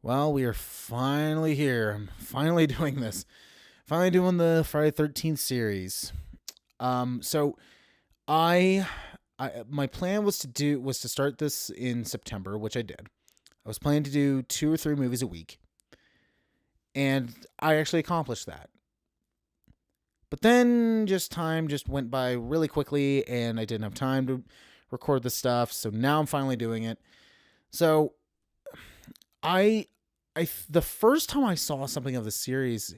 Well, we are finally here. I'm finally doing this. Finally doing the Friday 13th series. So I, my plan was to start this in September, which I did. I was planning to do 2 or 3 movies a week, and I actually accomplished that. But then time just went by really quickly, and I didn't have time to record the stuff. So now I'm finally doing it. So I the first time I saw something of the series,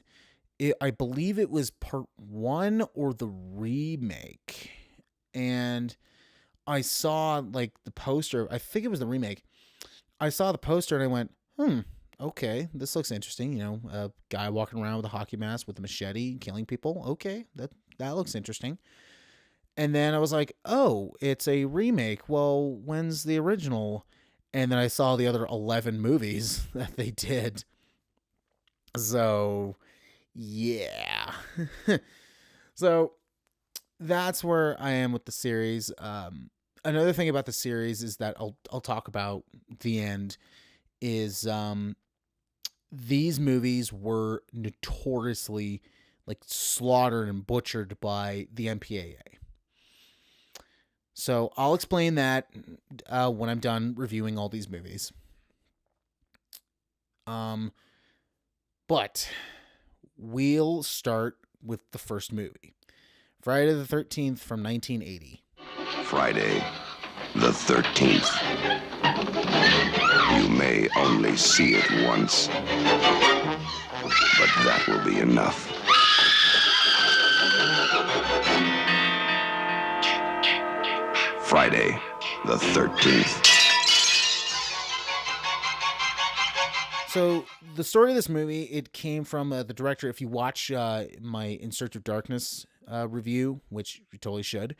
I believe it was part one or the remake, and I saw like the poster. I think it was the remake. I saw the poster and I went, okay, this looks interesting. A guy walking around with a hockey mask with a machete, killing people. Okay, that looks interesting. And then I was like, oh, it's a remake. Well, when's the original? And then I saw the other 11 movies that they did. So, yeah. So, that's where I am with the series. Another thing about the series is that I'll talk about the end is these movies were notoriously like slaughtered and butchered by the MPAA. So I'll explain that when I'm done reviewing all these movies. But we'll start with the first movie, Friday the 13th from 1980. Friday the 13th. You may only see it once, but that will be enough. Friday the 13th. So the story of this movie, it came from the director. If you watch my In Search of Darkness review, which you totally should,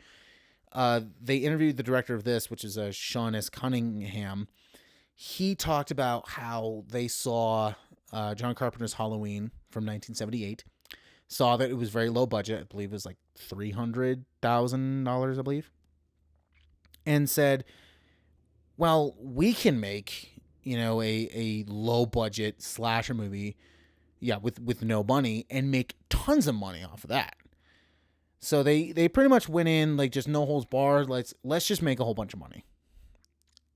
they interviewed the director of this, which is Sean S. Cunningham. He talked about how they saw John Carpenter's Halloween from 1978, saw that it was very low budget. I believe it was like $300,000, I believe, and said, well, we can make, a low budget slasher movie, with no money, and make tons of money off of that. So they pretty much went in like just no holds barred. Let's just make a whole bunch of money.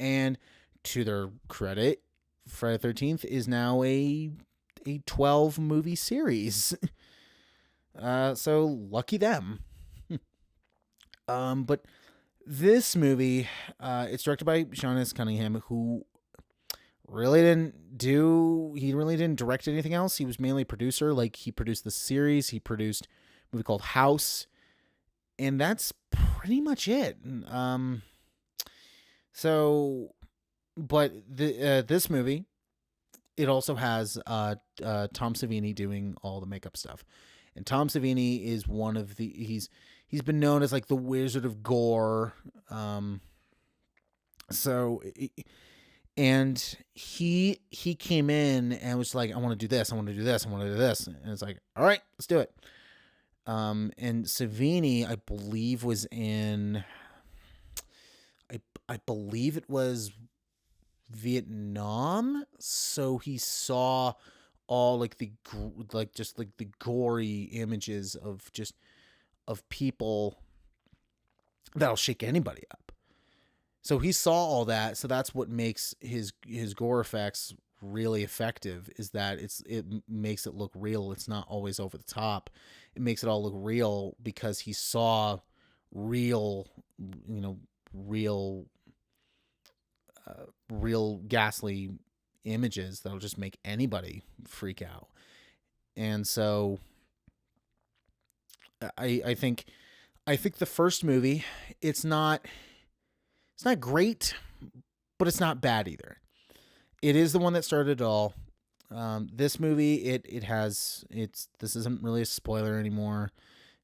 And to their credit, Friday the 13th is now a 12 movie series. So lucky them. But this movie, it's directed by Sean S. Cunningham, who really didn't direct anything else. He was mainly a producer. Like, he produced the series, he produced a movie called House, and that's pretty much it. But this movie, it also has Tom Savini doing all the makeup stuff, and Tom Savini is one of the he's been known as like the Wizard of Gore. And he came in and was like, I want to do this, I want to do this, I want to do this, and it's like, all right, let's do it. And Savini, I believe, was in, I believe it was Vietnam, so he saw all like the gory images of people that'll shake anybody up. So he saw all that, so that's what makes his gore effects really effective, is that it makes it look real. It's not always over the top. It makes it all look real because he saw real ghastly images that'll just make anybody freak out. And so I think the first movie, it's not great, but it's not bad either. It is the one that started it all. This movie, this isn't really a spoiler anymore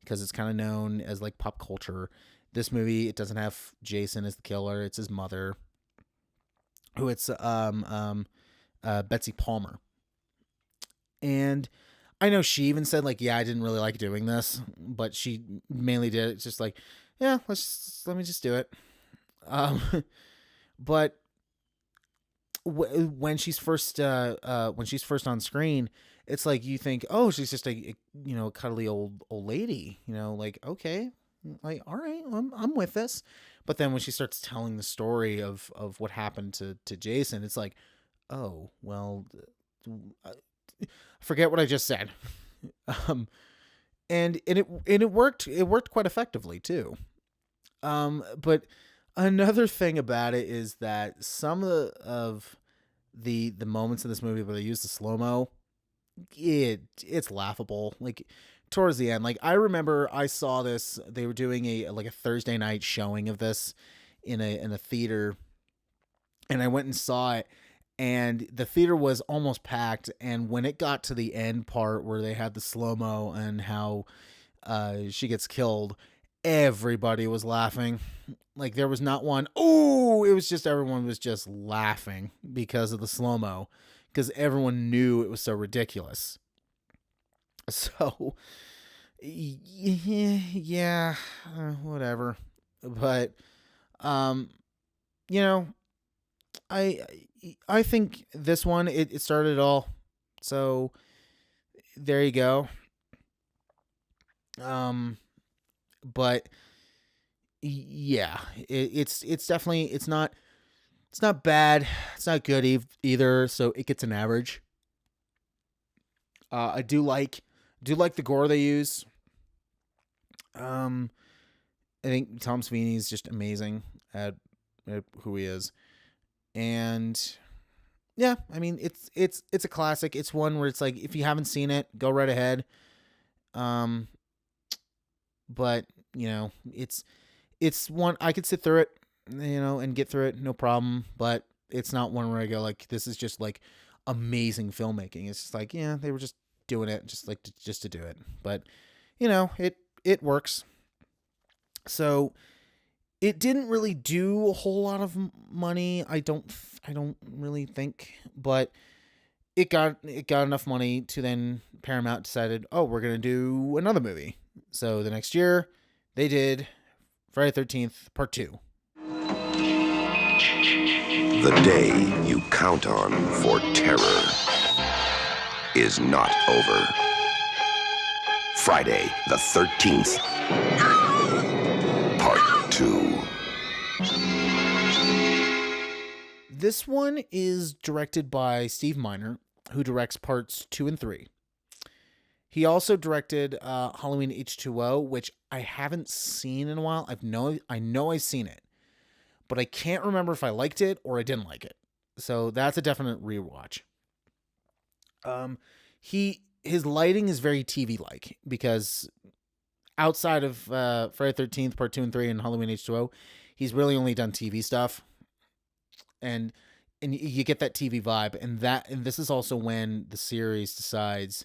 because it's kind of known as like pop culture. This movie, it doesn't have Jason as the killer. It's his mother, who it's Betsy Palmer. And I know she even said like, yeah, I didn't really like doing this, but she mainly did it. It's just like, yeah, let me just do it. But when she's first on screen, it's like you think, oh, she's just a cuddly old lady, like, okay, like, all right, I'm with this. But then when she starts telling the story of what happened to Jason, it's like, oh, well, forget what I just said. And it worked quite effectively too. But another thing about it is that some of the moments in this movie where they use the slow-mo, it's laughable. Like towards the end, like I remember I saw this, they were doing a Thursday night showing of this in a theater, and I went and saw it, and the theater was almost packed, and when it got to the end part where they had the slow-mo and how she gets killed, everybody was laughing. Like there was not one, oh, it was just everyone was just laughing because of the slow-mo, because everyone knew it was so ridiculous. So yeah, whatever. But you know, I think this one, it started it all. So there you go. But yeah, it's definitely, it's not bad, it's not good either. So it gets an average. I do like the gore they use. I think Tom Savini is just amazing at who he is. And yeah, I mean, it's a classic. It's one where it's like, if you haven't seen it, go right ahead. But it's one I could sit through it, and get through it, no problem. But it's not one where I go like, this is just like amazing filmmaking. It's just like, yeah, they were just doing it just like just to do it. But it works. So it didn't really do a whole lot of money. I don't really think, but it got enough money to then Paramount decided, oh, we're gonna do another movie. So the next year, they did Friday the 13th Part 2. The day you count on for terror is not over. Friday the 13th, Part 2. This one is directed by Steve Miner, who directs parts 2 and 3. He also directed Halloween H2O, which I haven't seen in a while. I know I've seen it, but I can't remember if I liked it or I didn't like it. So that's a definite rewatch. His lighting is very TV-like, because outside of Friday the 13th Part 2 and 3 and Halloween H2O, he's really only done TV stuff. And you get that TV vibe, and this is also when the series decides,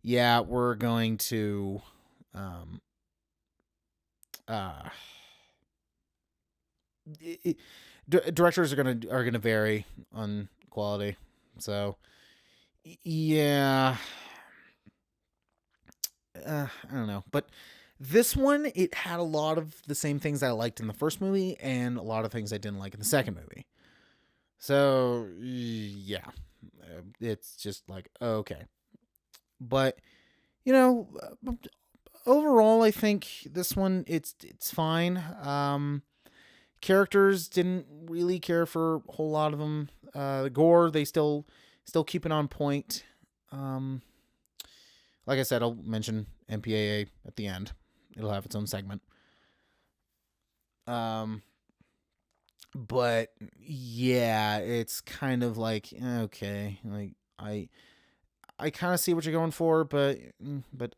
yeah, we're going to directors are gonna vary on quality. So yeah, I don't know, but this one, it had a lot of the same things I liked in the first movie and a lot of things I didn't like in the second movie. So yeah, it's just like, okay. But overall, I think this one, it's fine. Characters, didn't really care for a whole lot of them. The gore, they still keep it on point. Like I said, I'll mention MPAA at the end. It'll have its own segment. But yeah, it's kind of like, okay, like I kind of see what you're going for, but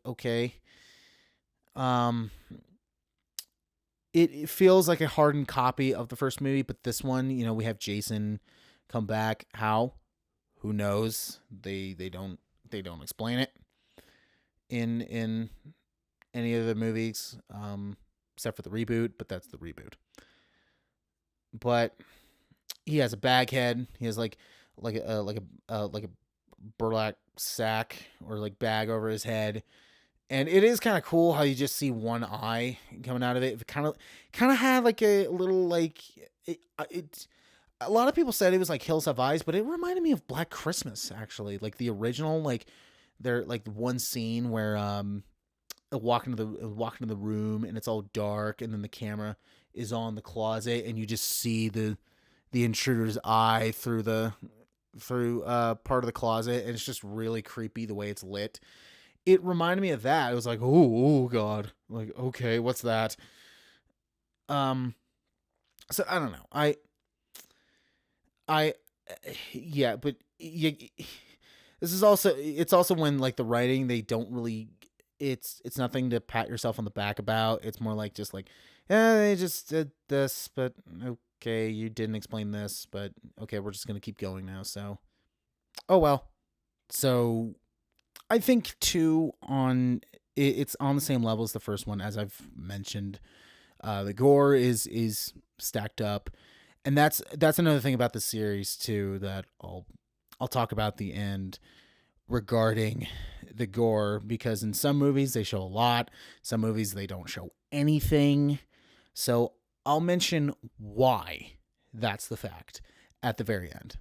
okay. It feels like a hardened copy of the first movie, but this one, we have Jason come back. How? Who knows? They don't explain it in any of the movies, except for the reboot, but that's the reboot. But he has a bag head. He has like a burlap sack or like bag over his head. And it is kind of cool how you just see one eye coming out of it. It kind of had like a little like it a lot of people said it was like Hills Have Eyes, but it reminded me of Black Christmas, actually. Like the original, like there, like the one scene where walk into the room and it's all dark, and then the camera is on the closet, and you just see the intruder's eye through part of the closet, and it's just really creepy the way it's lit. It reminded me of that. It was like, oh god, like, okay, what's that? So I don't know. I yeah, but this is also, it's also when like the writing, they don't really, it's nothing to pat yourself on the back about. It's more like just like, yeah, they just did this, but okay, you didn't explain this, but okay, we're just gonna keep going now. So, oh well. So, I think too, it's on the same level as the first one, as I've mentioned. The gore is stacked up, and that's another thing about the series too that I'll talk about at the end regarding the gore, because in some movies they show a lot, some movies they don't show anything. So I'll mention why that's the fact at the very end.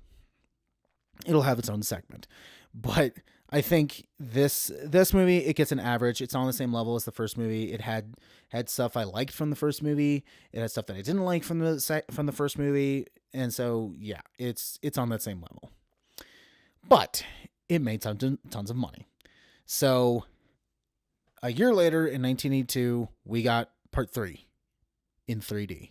It'll have its own segment, but I think this movie, it gets an average. It's on the same level as the first movie. It had stuff I liked from the first movie. It had stuff that I didn't like from the first movie, and so yeah, it's on that same level. But it made tons of money. So a year later, in 1982, we got part 3 in 3D.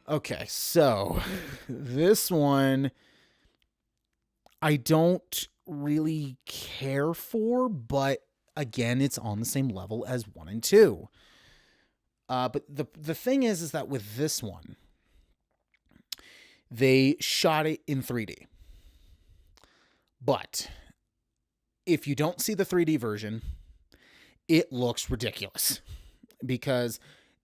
Okay, so this one I don't really care for, but again, it's on the same level as 1 and 2. But the thing is that with this one, they shot it in 3D. But if you don't see the 3D version, it looks ridiculous, because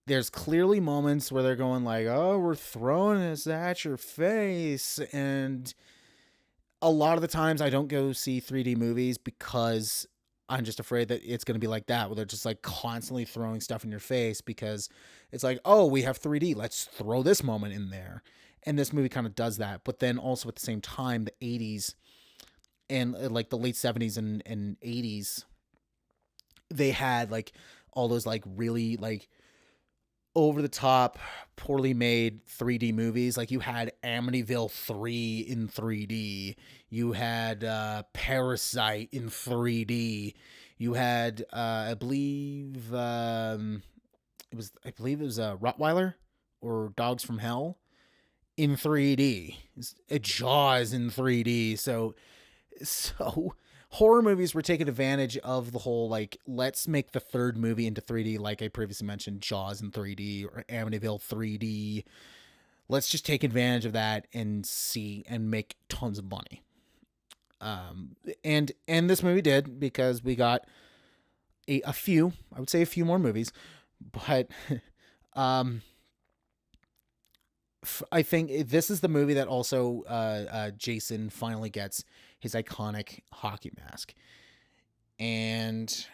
there's clearly moments where they're going like, oh, we're throwing this at your face. And a lot of the times I don't go see 3D movies because I'm just afraid that it's going to be like that, where they're just like constantly throwing stuff in your face, because it's like, oh, we have 3D, let's throw this moment in there. And this movie kind of does that. But then also at the same time, the 80s and like the late 70s and 80s, they had like all those like really like over the top, poorly made 3D movies. Like you had Amityville 3 in 3D. You had Parasite in 3D. You had I believe it was Rottweiler or Dogs from Hell in 3D. Jaws in 3D. So horror movies were taking advantage of the whole, like, let's make the third movie into 3D, like I previously mentioned, Jaws in 3D or Amityville 3D. Let's just take advantage of that and make tons of money. And this movie did, because we got a few more movies, but I think this is the movie that also Jason finally gets his iconic hockey mask. And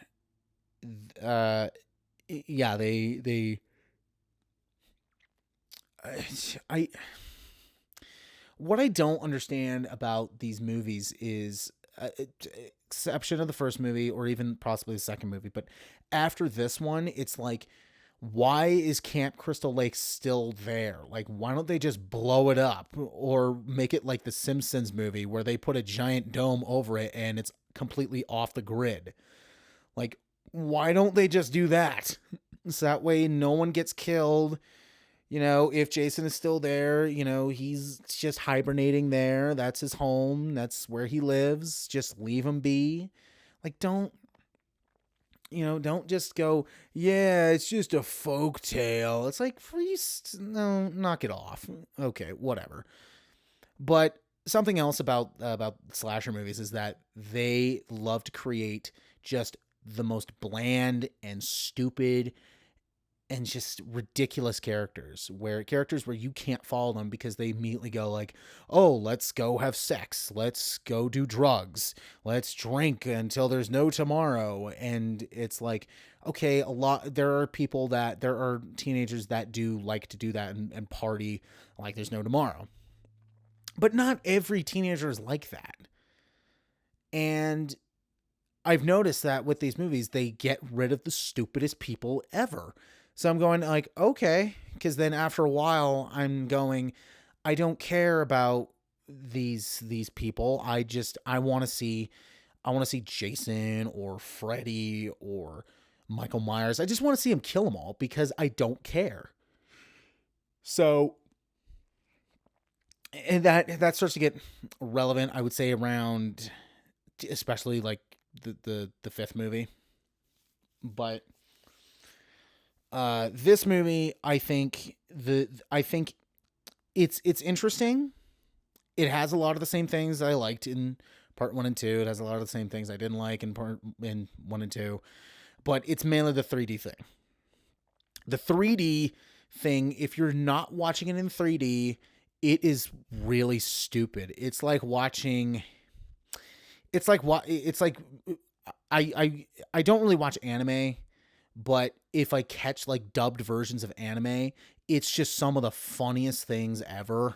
yeah, what I don't understand about these movies is, exception of the first movie or even possibly the second movie, but after this one, it's like, why is Camp Crystal Lake still there? Like, why don't they just blow it up or make it like the Simpsons movie where they put a giant dome over it and it's completely off the grid? Like, why don't they just do that? So that way no one gets killed. You know, if Jason is still there, you know, he's just hibernating there. That's his home. That's where he lives. Just leave him be. Like, don't just go, yeah, it's just a folk tale. It's like, no, knock it off. Okay, whatever. But something else about slasher movies is that they love to create just the most bland and stupid and just ridiculous characters where you can't follow them because they immediately go like, oh, let's go have sex, let's go do drugs, let's drink until there's no tomorrow. And it's like, okay, there are teenagers that do like to do that and party like there's no tomorrow, but not every teenager is like that. And I've noticed that with these movies, they get rid of the stupidest people ever. So I'm going like, okay, because then after a while, I'm going, I don't care about these people. I want to see Jason or Freddy or Michael Myers. I just want to see him kill them all because I don't care. So, and that starts to get relevant, I would say, around, especially like the fifth movie. But this movie, I think it's interesting. It has a lot of the same things I liked in part 1 and 2. It has a lot of the same things I didn't like in 1 and 2, but it's mainly the 3D thing. The 3D thing, if you're not watching it in 3D, it is really stupid. It's like watching. I don't really watch anime, but if I catch like dubbed versions of anime, it's just some of the funniest things ever.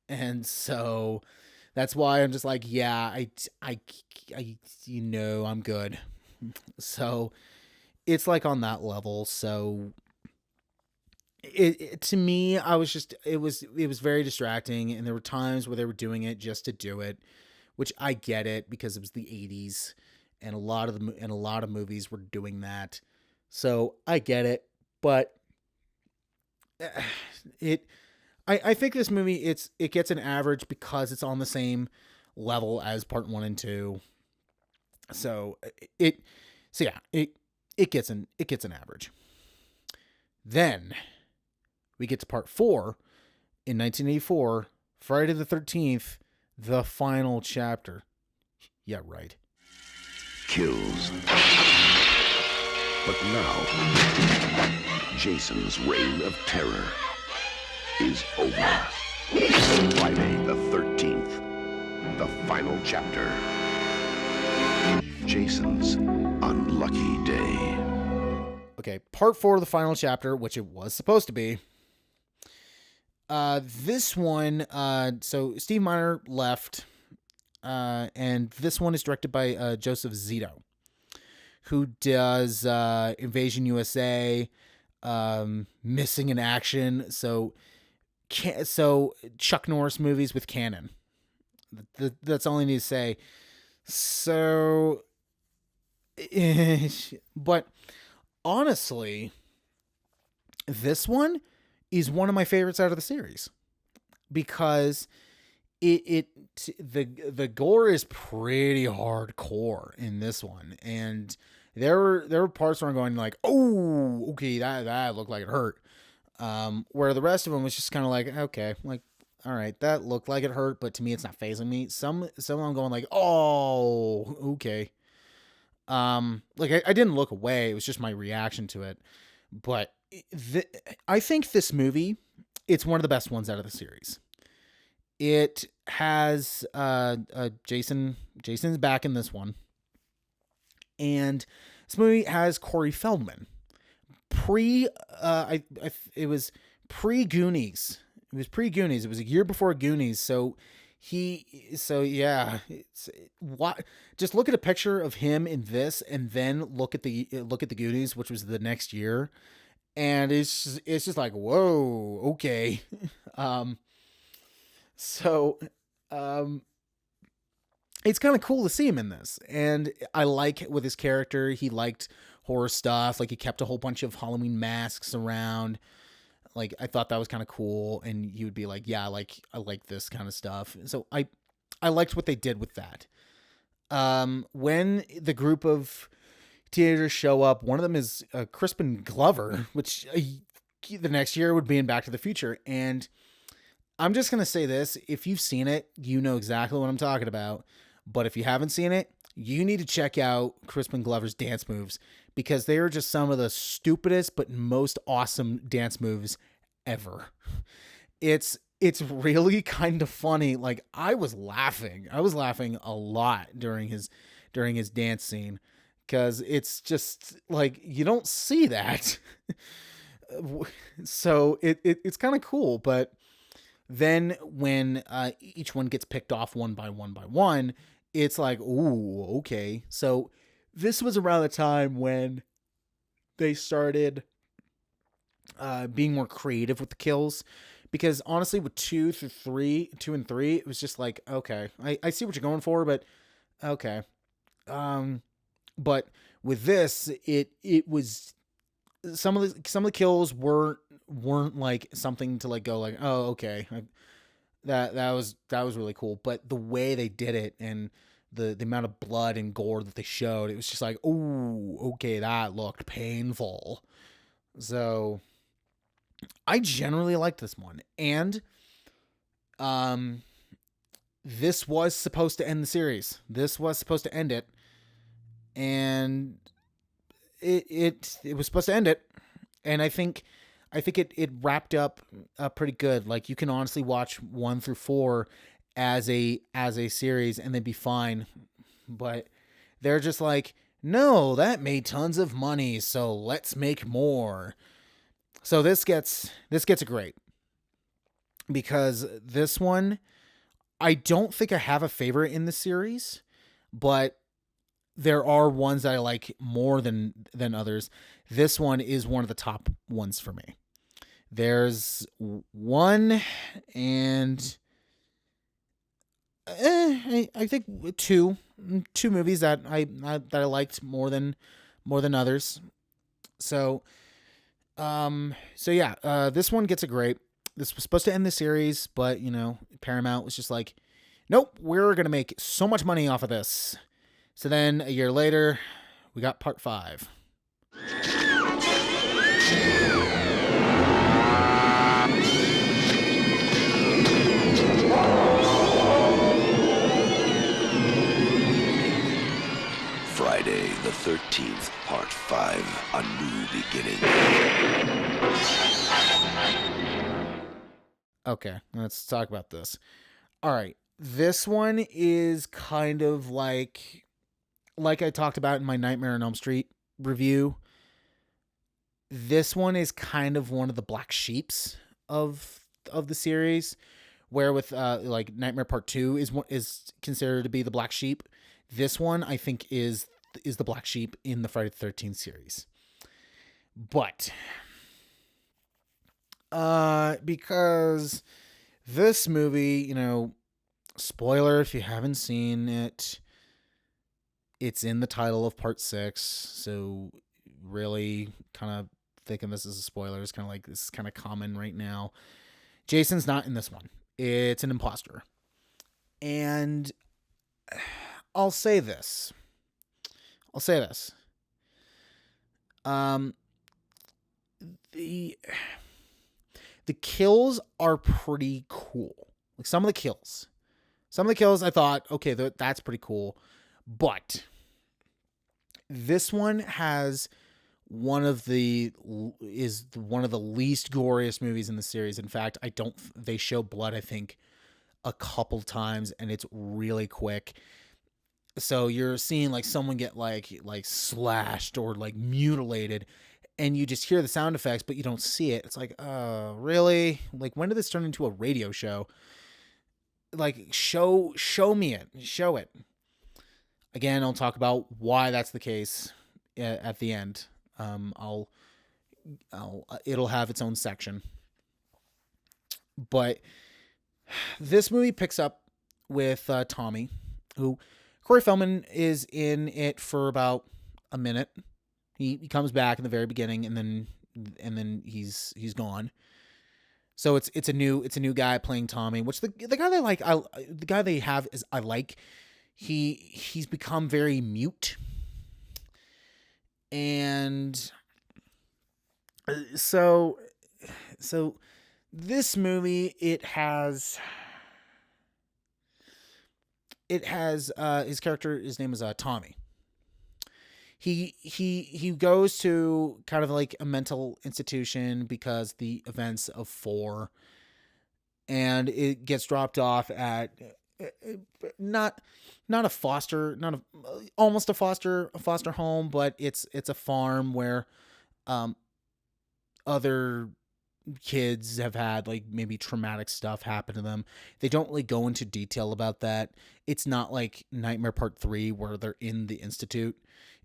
And so that's why I'm just like, yeah, I I'm good. So it's like on that level. So it to me, it was very distracting, and there were times where they were doing it just to do it, which I get it because it was the 80s and a lot of movies were doing that. So I get it, but I think this movie, it gets an average because it's on the same level as part 1 and 2. So it gets an average. Then we get to part 4 in 1984, Friday the 13th, the final chapter. Yeah, right. Kills. But now, Jason's reign of terror is over. Friday the 13th, the final chapter. Jason's unlucky day. Okay, part 4 of the final chapter, which it was supposed to be. This one, so Steve Miner left, and this one is directed by Joseph Zito, who does Invasion USA, Missing in Action, so Chuck Norris movies with Cannon. That's all I need to say. So, but honestly, this one is one of my favorites out of the series because the gore is pretty hardcore in this one, and there were parts where I'm going like, oh, okay, that looked like it hurt. Where the rest of them was just kind of like, okay, like, all right, that looked like it hurt, but to me, it's not fazing me. Some I'm going like, oh, okay. Like I didn't look away. It was just my reaction to it. But I think this movie, it's one of the best ones out of the series. It has Jason's back in this one, and this movie has Corey Feldman. It was pre Goonies. It was pre Goonies. It was a year before Goonies. So yeah. Just look at a picture of him in this, and then look at the Goonies, which was the next year, and it's just like, whoa, okay. It's kind of cool to see him in this, and I like with his character. He liked horror stuff, like he kept a whole bunch of Halloween masks around. Like, I thought that was kind of cool, and he would be like, yeah, I like this kind of stuff. So I liked what they did with that. When the group of teenagers show up, one of them is Crispin Glover, which the next year would be in Back to the Future. And I'm just going to say this. If you've seen it, you know exactly what I'm talking about. But if you haven't seen it, you need to check out Crispin Glover's dance moves because they are just some of the stupidest but most awesome dance moves ever. It's really kind of funny. Like I was laughing a lot during his dance scene because it's just like you don't see that. So it's kind of cool, but then when each one gets picked off one by one, it's like, ooh, okay. So this was around the time when they started being more creative with the kills. Because honestly, with 2 and 3, it was just like, okay, I see what you're going for, but okay. But with this, it was some of the kills weren't like something to like go like, oh, okay, that was really cool. But the way they did it and the amount of blood and gore that they showed, it was just like, oh, okay, that looked painful. So I generally liked this one, and this was supposed to end the series. This was supposed to end it, and it was supposed to end it, and I think it wrapped up pretty good. Like you can honestly watch 1 through 4 as a series and then be fine, but they're just like, no, that made tons of money, so let's make more. So this gets a great, because this one, I don't think I have a favorite in the series, but there are ones that I like more than others. This one is one of the top ones for me. There's one and I think two movies that I liked more than others. So yeah, this one gets a great. This was supposed to end the series, but Paramount was just like, nope, we're gonna make so much money off of this. So then a year later, we got part 5. Friday the 13th, part 5, A New Beginning. Okay, let's talk about this. All right, this one is kind of like I talked about in my Nightmare on Elm Street review. This one is kind of one of the black sheeps of the series, where with like Nightmare Part 2 is considered to be the black sheep. This one I think is the black sheep in the Friday the 13th series. But because this movie, spoiler if you haven't seen it, it's in the title of part 6, so really kind of thinking this is a spoiler is kind of like, this is kind of common right now. Jason's not in this one. It's an imposter. And I'll say this. The kills are pretty cool. Like some of the kills I thought, okay, that's pretty cool. But this one has one of the least goriest movies in the series. In fact, they show blood, I think, a couple times, and it's really quick. So you're seeing like someone get like slashed or like mutilated, and you just hear the sound effects, but you don't see it. It's like, really? Like, when did this turn into a radio show? Like, show me it. Show it. Again, I'll talk about why that's the case at the end. It'll have its own section. But this movie picks up with Tommy, who Corey Feldman is in it for about a minute. He comes back in the very beginning, and then he's gone. So it's a new guy playing Tommy, which the guy they like, the guy they have is I like. He's become very mute, and so this movie, it has it has his character. His name is Tommy. He goes to kind of like a mental institution because the events of 4, and it gets dropped off at not a foster, not a almost a foster home, but it's a farm where other kids have had like maybe traumatic stuff happen to them. They don't really go into detail about that. It's not like Nightmare Part 3 where they're in the institute.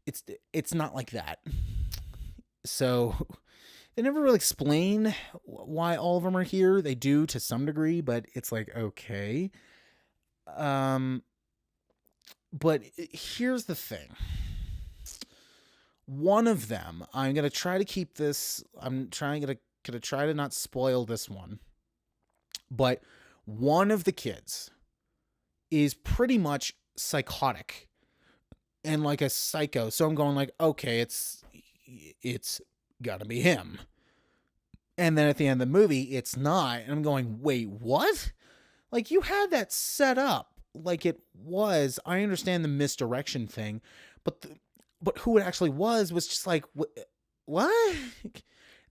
It's not like that. So they never really explain why all of them are here. They do to some degree, but it's like, okay. But here's the thing. One of them, I'm going to try to keep this, I'm trying to try to not spoil this one. But one of the kids is pretty much psychotic and like a psycho. So I'm going like, okay, it's gotta be him. And then at the end of the movie, it's not. And I'm going, wait, what? Like, you had that set up like it was. I understand the misdirection thing, but who it actually was just like, what?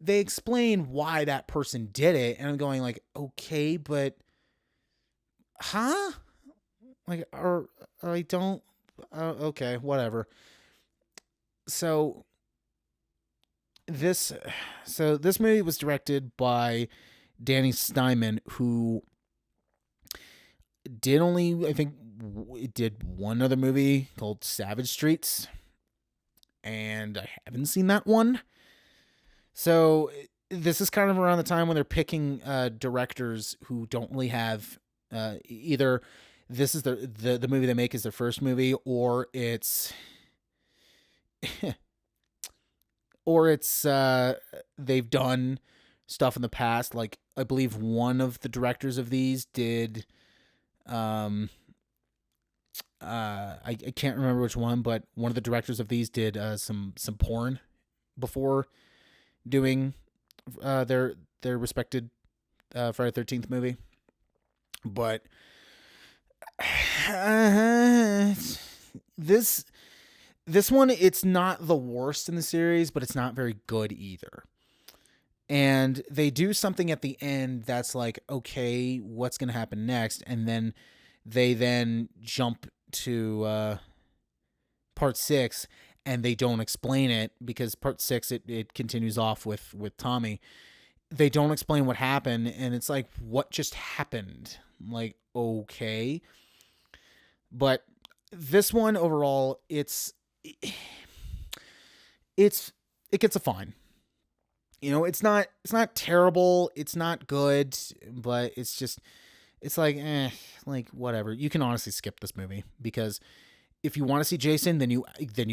They explain why that person did it, and I'm going like, okay, but huh? Like, or I don't. Okay, whatever. So this movie was directed by Danny Steinman, who did only, I think, did one other movie called Savage Streets, and I haven't seen that one. So this is kind of around the time when they're picking directors who don't really have either this is the movie they make is their first movie, or it's they've done stuff in the past. Like, I believe one of the directors of these did I can't remember which one, but one of the directors of these did some porn before doing their respected Friday the 13th movie. But this one, it's not the worst in the series, but it's not very good either. And they do something at the end that's like, okay, what's going to happen next? And then they jump to part 6, and they don't explain it, because part 6, it continues off with Tommy. They don't explain what happened, and it's like, what just happened? I'm like, okay. But this one overall, it gets a fine. You know, it's not terrible, it's not good, but it's like, like, whatever. You can honestly skip this movie, because if you want to see Jason, then you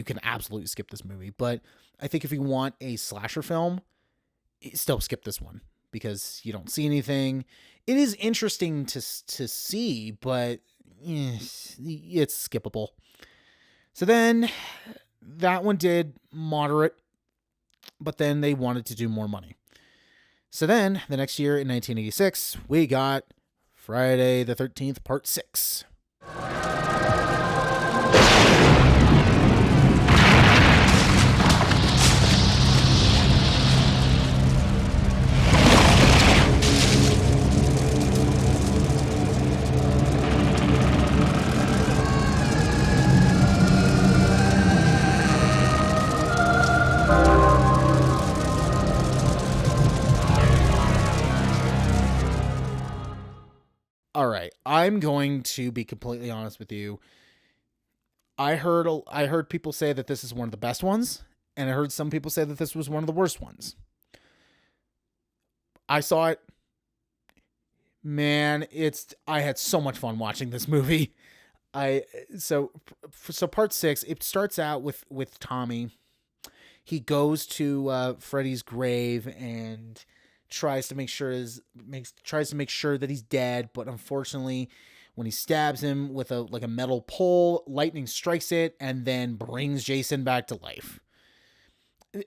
can absolutely skip this movie. But I think if you want a slasher film, still skip this one, because you don't see anything. It is interesting to see, but it's skippable. So then that one did moderate, but then they wanted to do more money. So then the next year in 1986, we got Friday the 13th Part 6. All right, I'm going to be completely honest with you. I heard people say that this is one of the best ones, and I heard some people say that this was one of the worst ones. I saw it. Man, I had so much fun watching this movie. So part 6, it starts out with Tommy. He goes to Freddy's grave and tries to make sure that he's dead, but unfortunately, when he stabs him with a metal pole, lightning strikes it and then brings Jason back to life.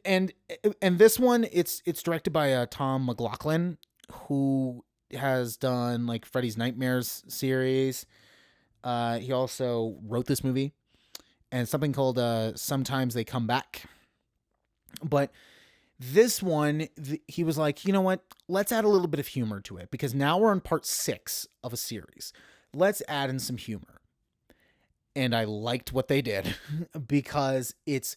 And this one, it's directed by Tom McLaughlin, who has done like Freddy's Nightmares series. He also wrote this movie, and something called Sometimes They Come Back. But this one, he was like, you know what? Let's add a little bit of humor to it, because now we're on part 6 of a series. Let's add in some humor. And I liked what they did because it's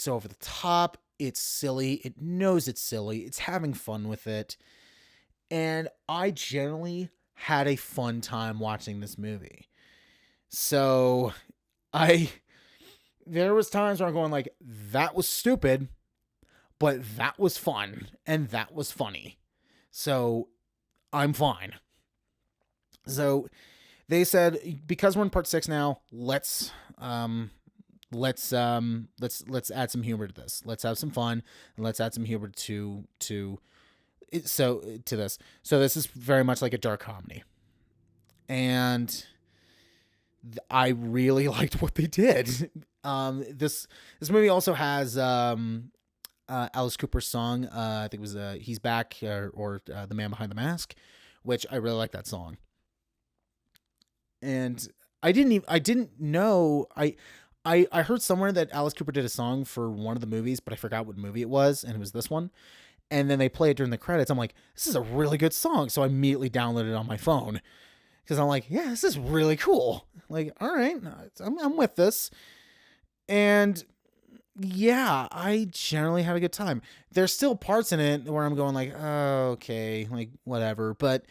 over the top. It's silly. It knows it's silly. It's having fun with it. And I generally had a fun time watching this movie. So there was times where I'm going like, that was stupid, but that was fun and that was funny. So I'm fine. So they said, because we're in part 6 now, let's add some humor to this. Let's have some fun, and let's add some humor to this. So this is very much like a dark comedy, and I really liked what they did. This movie also has Alice Cooper's song. I think it was "He's Back" or "The Man Behind the Mask," which I really like that song. And I didn't know. I heard somewhere that Alice Cooper did a song for one of the movies, but I forgot what movie it was, and it was this one. And then they play it during the credits. I'm like, this is a really good song. So I immediately downloaded it on my phone, because I'm like, yeah, this is really cool. Like, all right, I'm with this. And yeah, I generally had a good time. There's still parts in it where I'm going like, oh, okay, like whatever. But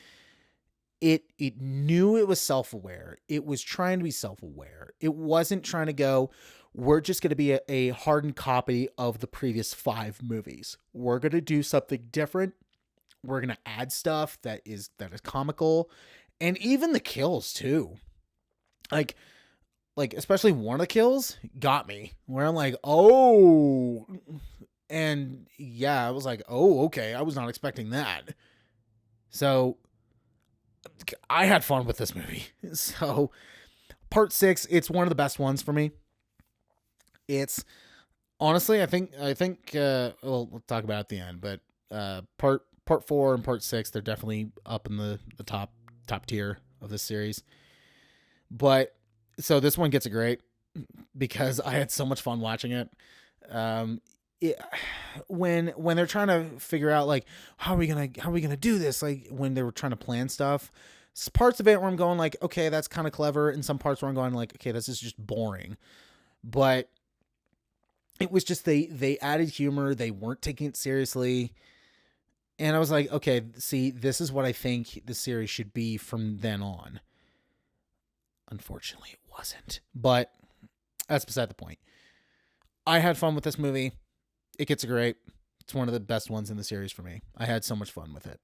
it knew it was self-aware. It was trying to be self-aware. It wasn't trying to go, we're just going to be a hardened copy of the previous 5 movies. We're going to do something different. We're going to add stuff that is comical, and even the kills too. Like especially one of the kills got me, where I'm like, oh, and yeah, I was like, oh, okay, I was not expecting that. So I had fun with this movie. So part 6, it's one of the best ones for me. It's honestly, I think we'll talk about it at the end, but part 4 and part 6, they're definitely up in the top tier of this series. But so this one gets a great, because I had so much fun watching it. When they're trying to figure out like, how are we gonna do this, like when they were trying to plan stuff, parts of it where I'm going like, okay, that's kind of clever, and some parts where I'm going like, okay, this is just boring. But it was just they added humor. They weren't taking it seriously. And I was like, okay, see, this is what I think the series should be from then on. Unfortunately, it wasn't. But that's beside the point. I had fun with this movie. It gets a great. It's one of the best ones in the series for me. I had so much fun with it.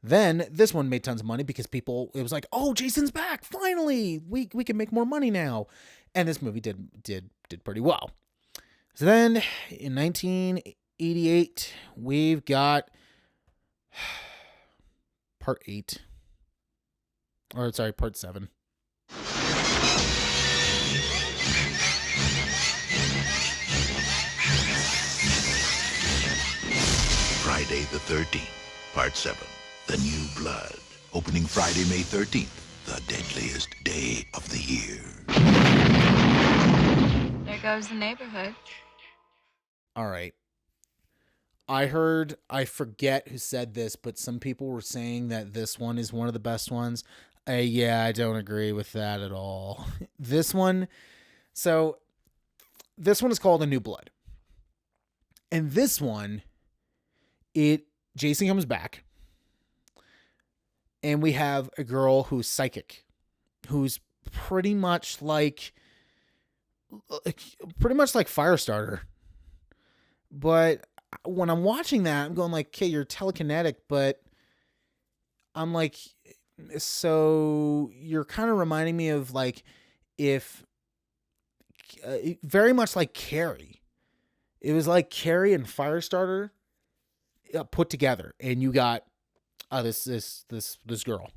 Then this one made tons of money because it was like, oh, Jason's back. Finally, we can make more money now. And this movie did pretty well. So then in 1988, we've got part 8. Or sorry, part 7. Friday the 13th, part 7. The New Blood. Opening Friday, May 13th. The deadliest day of the year. There goes the neighborhood. All right. I forget who said this, but some people were saying that this one is one of the best ones. Yeah, I don't agree with that at all. This one is called A New Blood. And this one, Jason comes back, and we have a girl who's psychic, who's pretty much like Firestarter. But when I'm watching that, I'm going like, okay, you're telekinetic, but I'm like, so you're kind of reminding me of like, if very much like Carrie. It was like Carrie and Firestarter put together, and you got this girl.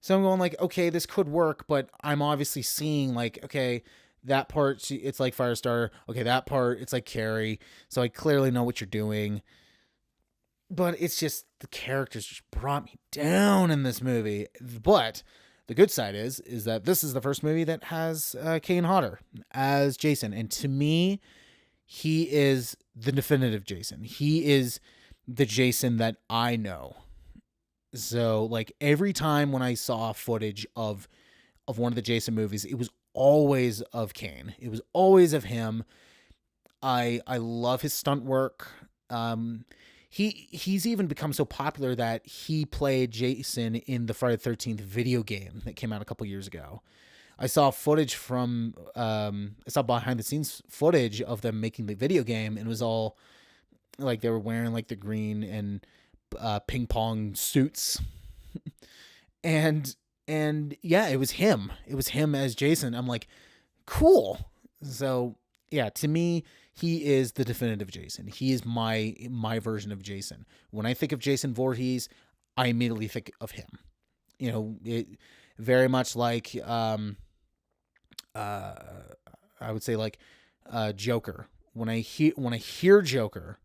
So I'm going like, okay, this could work, but I'm obviously seeing like, okay, that part, it's like Firestarter. Okay, that part, it's like Carrie. So I clearly know what you're doing. But it's just, the characters just brought me down in this movie. But The good side is that this is the first movie that has Kane Hodder as Jason. And to me, he is the definitive Jason. He is the Jason that I know. So, like, every time when I saw footage of one of the Jason movies, it was always of Kane. It was always of him. I love his stunt work. He's even become so popular that he played Jason in the Friday the 13th video game that came out a couple years ago. I saw footage from I saw behind the scenes footage of them making the video game, and it was all like they were wearing like the green and ping pong suits. and yeah, it was him. It was him as Jason. I'm like, cool. So yeah, to me, he is the definitive Jason. He is my version of Jason. When I think of Jason Voorhees, I immediately think of him. You know, it very much like I would say like Joker. When I hear Joker,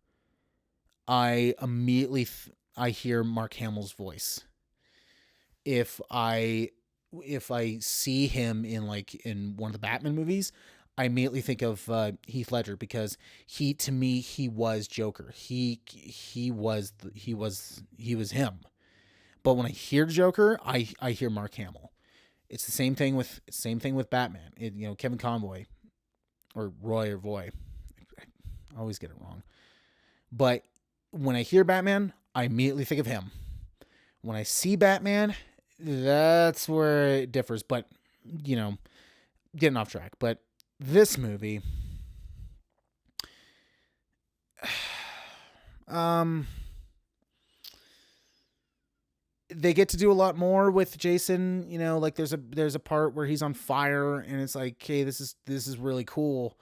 I immediately I hear Mark Hamill's voice. If I see him in one of the Batman movies, I immediately think of Heath Ledger, because to me he was Joker. He was him. But when I hear Joker, I hear Mark Hamill. It's the same thing with Batman. Kevin Conroy or Roy or Voy. I always get it wrong. But when I hear Batman, I immediately think of him. When I see Batman, that's where it differs. But, getting off track. But this movie, they get to do a lot more with Jason. Like there's a part where he's on fire, and it's like, hey, this is really cool.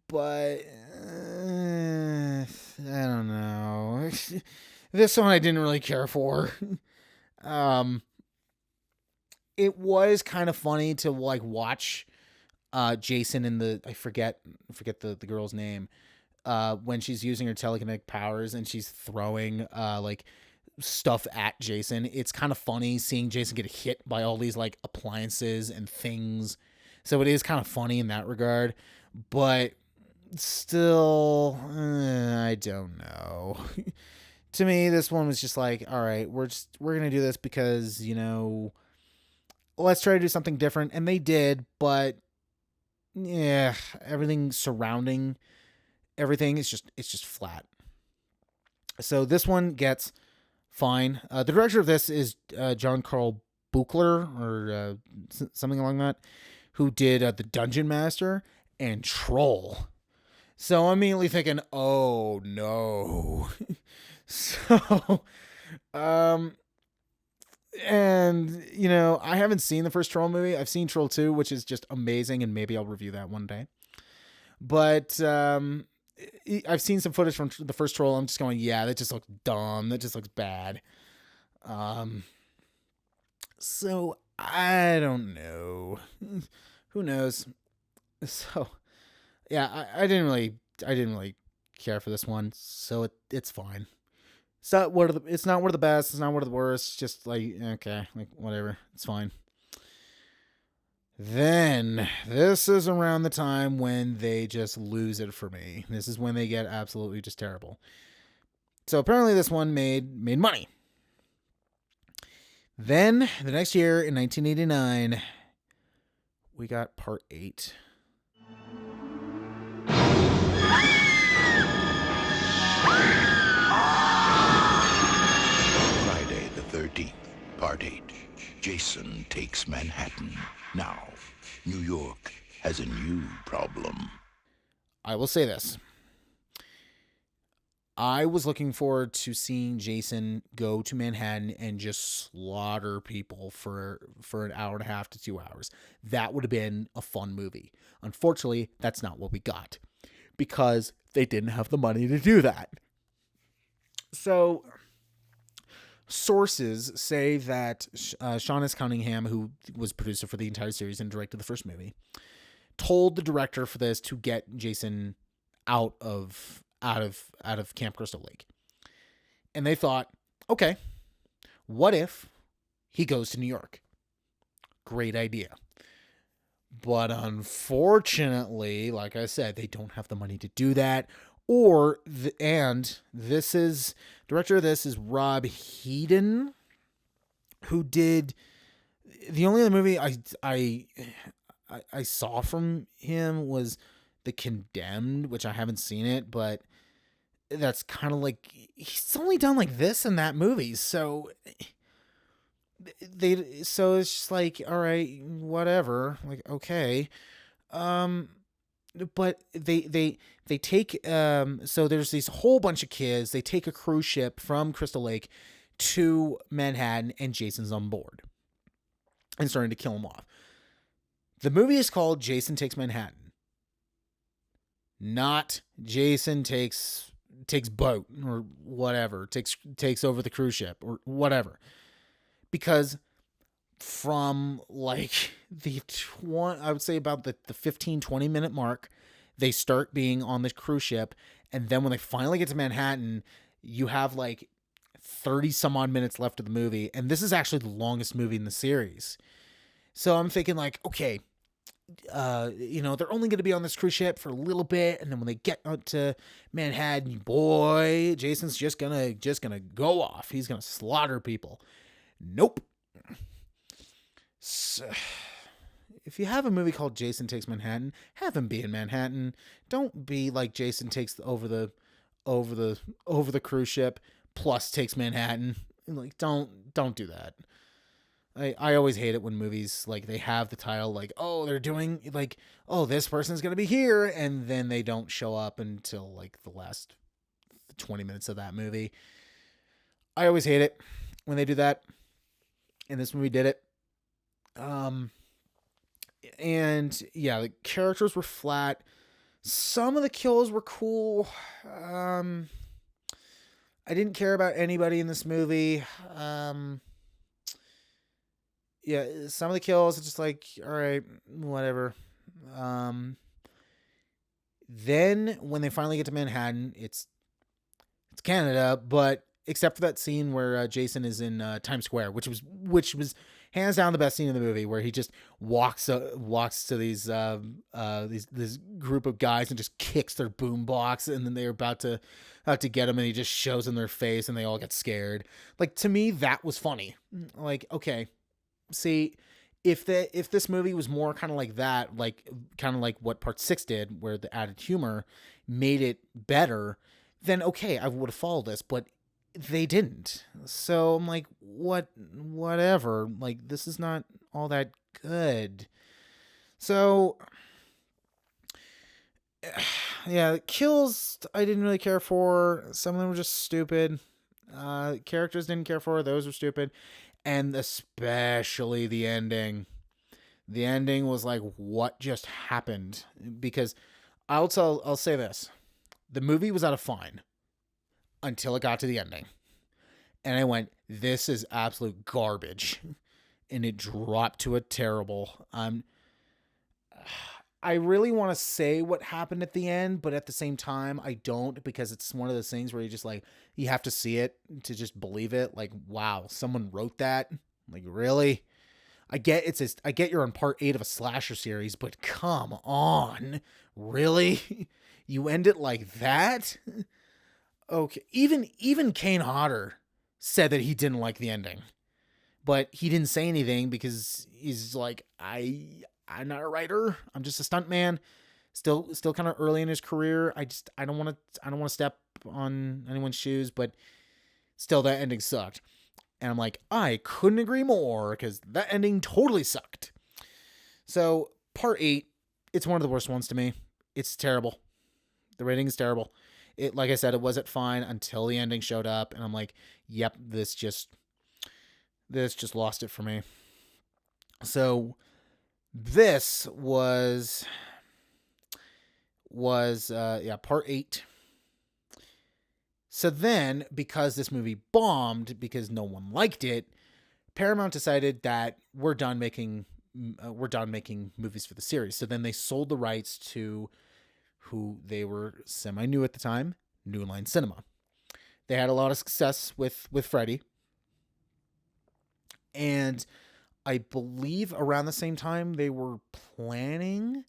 But I don't know. This one I didn't really care for. It was kind of funny to like watch Jason in I forget the girl's name, when she's using her telekinetic powers and she's throwing like stuff at Jason. It's kind of funny seeing Jason get hit by all these like appliances and things. So it is kind of funny in that regard, but still, I don't know. To me, this one was just like, all right, we're going to do this because, let's try to do something different. And they did, but yeah, everything surrounding everything is just flat. So this one gets fine. The director of this is John Carl Buchler, or something along that, who did The Dungeon Master and Troll. So I'm immediately thinking, oh no. So, and I haven't seen the first Troll movie. I've seen Troll 2, which is just amazing, and maybe I'll review that one day. But I've seen some footage from the first Troll. I'm just going, yeah, that just looks dumb. That just looks bad. So I don't know. Who knows? So yeah, I didn't really care for this one. So it's fine. It's not one of the best. It's not one of the worst. It's just like, okay, like whatever. It's fine. Then this is around the time when they just lose it for me. This is when they get absolutely just terrible. So apparently this one made money. Then the next year in 1989, we got Part 8. Friday the 13th, Part 8. Jason takes Manhattan. Now, New York has a new problem. I will say this. I was looking forward to seeing Jason go to Manhattan and just slaughter people for an hour and a half to 2 hours. That would have been a fun movie. Unfortunately, that's not what we got, because they didn't have the money to do that. So sources say that Sean S. Cunningham, who was producer for the entire series and directed the first movie, told the director for this to get Jason out of Camp Crystal Lake. And they thought, okay, what if he goes to New York? Great idea. But unfortunately, like I said, they don't have the money to do that. Director of this is Rob Hedden, who did the only other movie I saw from him was The Condemned, which I haven't seen it, but that's kind of like, he's only done like this in that movie. So it's just like, all right, whatever, like, okay. But they take, so there's this whole bunch of kids, they take a cruise ship from Crystal Lake to Manhattan, and Jason's on board and starting to kill him off. The movie is called Jason Takes Manhattan, not Jason takes boat or whatever, takes over the cruise ship or whatever. Because from like I would say about the 15-20 minute mark, they start being on this cruise ship, and then when they finally get to Manhattan, you have like 30 some odd minutes left of the movie, and this is actually the longest movie in the series. So I'm thinking like, okay, they're only going to be on this cruise ship for a little bit, and then when they get up to Manhattan, boy, Jason's just gonna go off. He's gonna slaughter people. Nope. So, if you have a movie called Jason Takes Manhattan, have him be in Manhattan. Don't be like Jason takes over the cruise ship plus takes Manhattan. Like, don't do that. I always hate it when movies, like, they have the title, like, oh, they're doing, like, oh, this person's going to be here, and then they don't show up until, like, the last 20 minutes of that movie. I always hate it when they do that, and this movie did it. And, yeah, the characters were flat. Some of the kills were cool. I didn't care about anybody in this movie. Yeah, some of the kills are just like, all right, whatever. Then when they finally get to Manhattan, it's Canada, but except for that scene where Jason is in Times Square, which was hands down the best scene in the movie, where he just walks to these this group of guys and just kicks their boombox, and then they're about to get him, and he just shows in their face, and they all get scared. Like, to me, that was funny. Like, okay. See, if this movie was more kind of like that, like kind of like what Part 6 did, where the added humor made it better, then okay, I would have followed this, but they didn't. So I'm like, whatever. Like, this is not all that good. So yeah, kills I didn't really care for. Some of them were just stupid. Characters didn't care for. Those were stupid. And especially the ending. The ending was like, what just happened? Because I'll say this. The movie was out of fine until it got to the ending. And I went, this is absolute garbage. And it dropped to a terrible. I really want to say what happened at the end, but at the same time, I don't, because it's one of those things where you just like, you have to see it to just believe it. Like, wow, someone wrote that. Like, really? I get you're on part 8 of a slasher series, but come on, really? You end it like that? Okay. Even Kane Hodder said that he didn't like the ending, but he didn't say anything because he's like, I'm not a writer. I'm just a stunt man. Still kind of early in his career. I don't want to step on anyone's shoes, but still, that ending sucked. And I'm like, I couldn't agree more, because that ending totally sucked. So part 8, it's one of the worst ones to me. It's terrible. The rating is terrible. It, like I said, it wasn't fine until the ending showed up, and I'm like, yep, this just lost it for me. So this was part 8. So then, because this movie bombed, because no one liked it, Paramount decided that we're done making movies for the series. So then they sold the rights to who they were semi-new at the time, New Line Cinema. They had a lot of success with Freddy. And I believe around the same time they were planning.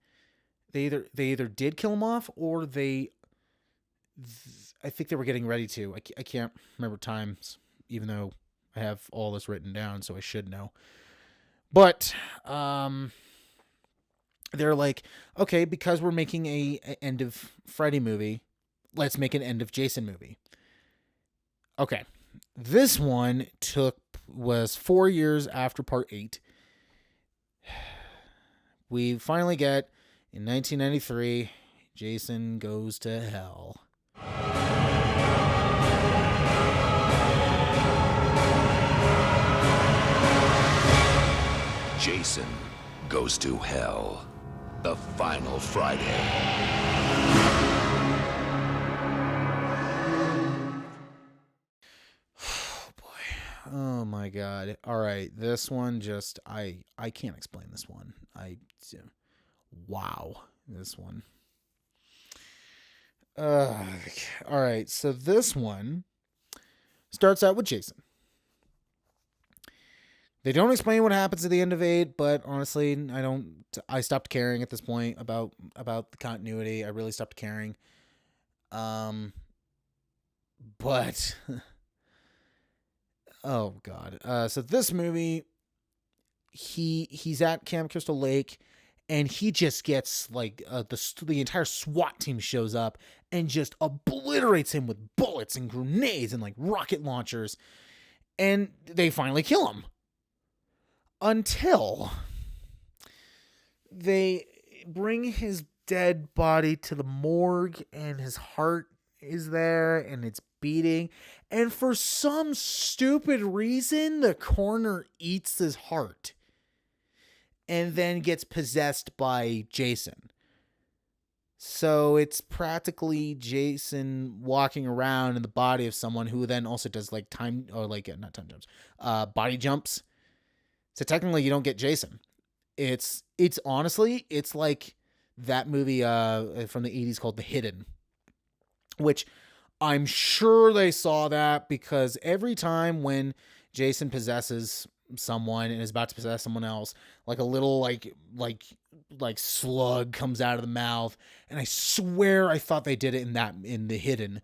They either did kill him off, or I think they were getting ready to. I can't remember times, even though I have all this written down, so I should know. But they're like, okay, because we're making a end of Freddy movie, let's make an end of Jason movie. Okay, this one was 4 years after part 8. We finally get, in 1993, Jason Goes to Hell. Jason Goes to Hell. The final Friday. Oh my God. All right. This one just, I can't explain this one. Wow. This one. All right. So this one starts out with Jason. They don't explain what happens at the end of 8, but honestly, I stopped caring at this point about the continuity. I really stopped caring. But oh God. So this movie, he's at Camp Crystal Lake, and he just gets like the entire SWAT team shows up and just obliterates him with bullets and grenades and like rocket launchers, and they finally kill him. Until they bring his dead body to the morgue, and his heart is there and it's beating, and for some stupid reason the coroner eats his heart and then gets possessed by Jason. So it's practically Jason walking around in the body of someone who then also does like not time jumps, body jumps. So technically you don't get Jason. It's honestly, it's like that movie from the 80s called The Hidden, which I'm sure they saw that, because every time when Jason possesses someone and is about to possess someone else, like a little like slug comes out of the mouth, and I swear I thought they did it in The Hidden.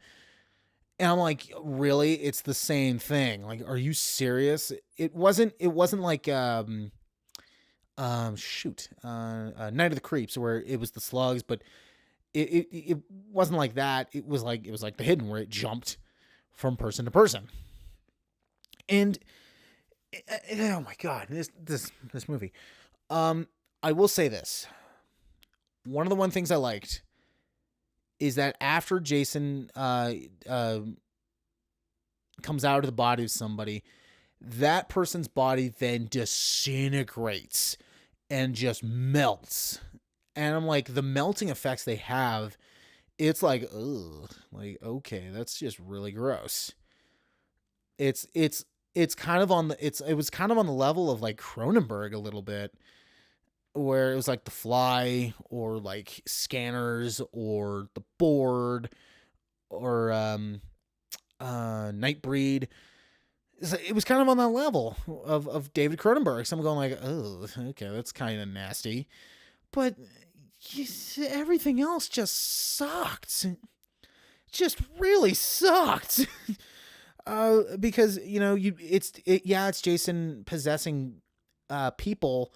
And I'm like, really? It's the same thing. Like, are you serious? It wasn't like Night of the Creeps, where it was the slugs, but it wasn't like that. It was like The Hidden, where it jumped from person to person. And oh my God, this movie. I will say this. One of the things I liked is that after Jason comes out of the body of somebody, that person's body then disintegrates and just melts. And I'm like, the melting effects they have, it's like, ugh, like, okay, that's just really gross. It's kind of it was kind of on the level of like Cronenberg a little bit, where it was like The Fly, or like Scanners, or The Board, or Nightbreed. It was kind of on that level of David Cronenberg. So I'm going like, oh, okay, that's kind of nasty. But everything else just sucked. Just really sucked. Because, it's Jason possessing people,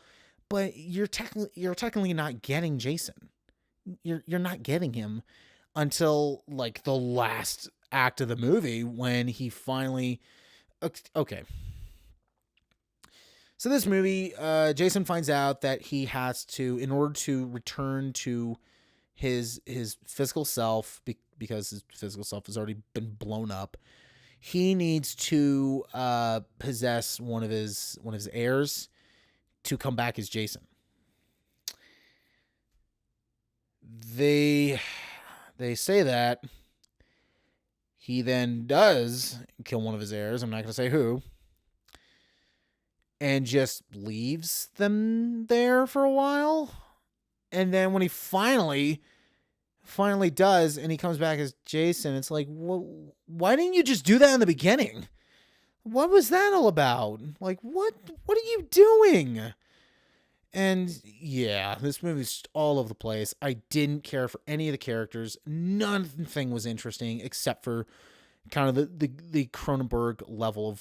but you're technically not getting Jason. You're not getting him until like the last act of the movie, when he finally. Okay. So this movie, Jason finds out that he has to, in order to return to his physical self, because his physical self has already been blown up, he needs to possess one of his heirs to come back as Jason. They say that he then does kill one of his heirs. I'm not going to say who. And just leaves them there for a while. And then when he finally does, and he comes back as Jason, it's like, well, why didn't you just do that in the beginning? What was that all about? Like, what are you doing? And yeah, this movie's just all over the place. I didn't care for any of the characters. Nothing was interesting except for kind of the Cronenberg level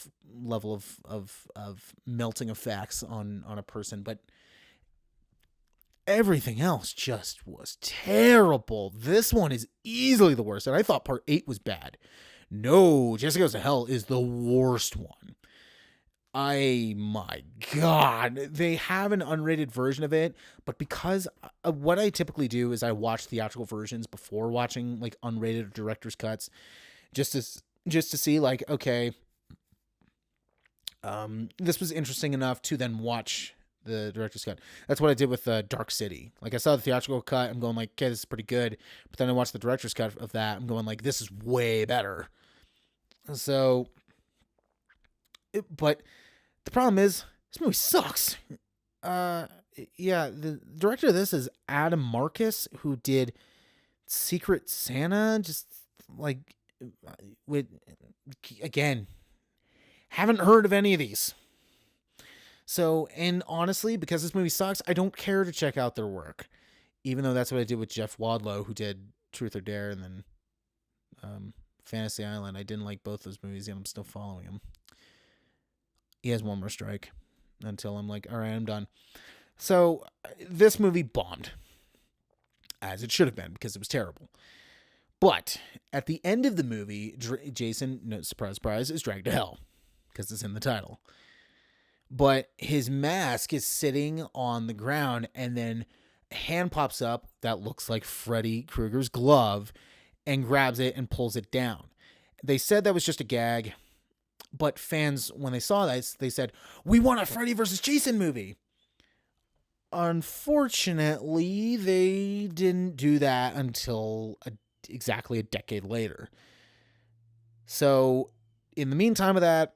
of melting of facts on a person, but everything else just was terrible. This one is easily the worst, and I thought part 8 was bad. No, Jessica Goes to Hell is the worst one. My God, they have an unrated version of it, but because what I typically do is I watch theatrical versions before watching like unrated director's cuts, just to see like, okay, this was interesting enough to then watch the director's cut. That's what I did with Dark City. Like I saw the theatrical cut, I'm going like, okay, this is pretty good, but then I watched the director's cut of that, I'm going like, this is way better. So, but the problem is this movie sucks. Yeah, the director of this is Adam Marcus, who did Secret Santa. Just like with again, haven't heard of any of these. So, and honestly, because this movie sucks, I don't care to check out their work, even though that's what I did with Jeff Wadlow, who did Truth or Dare and then Fantasy Island. I didn't like both those movies, and I'm still following him. He has one more strike until I'm like, all right, I'm done. So this movie bombed, as it should have been, because it was terrible. But at the end of the movie, Jason, no surprise, surprise, is dragged to hell, because it's in the title. But his mask is sitting on the ground, and then a hand pops up that looks like Freddy Krueger's glove and grabs it and pulls it down. They said that was just a gag, but fans, when they saw that, they said, we want a Freddy versus Jason movie. Unfortunately, they didn't do that until exactly a decade later. So, in the meantime of that,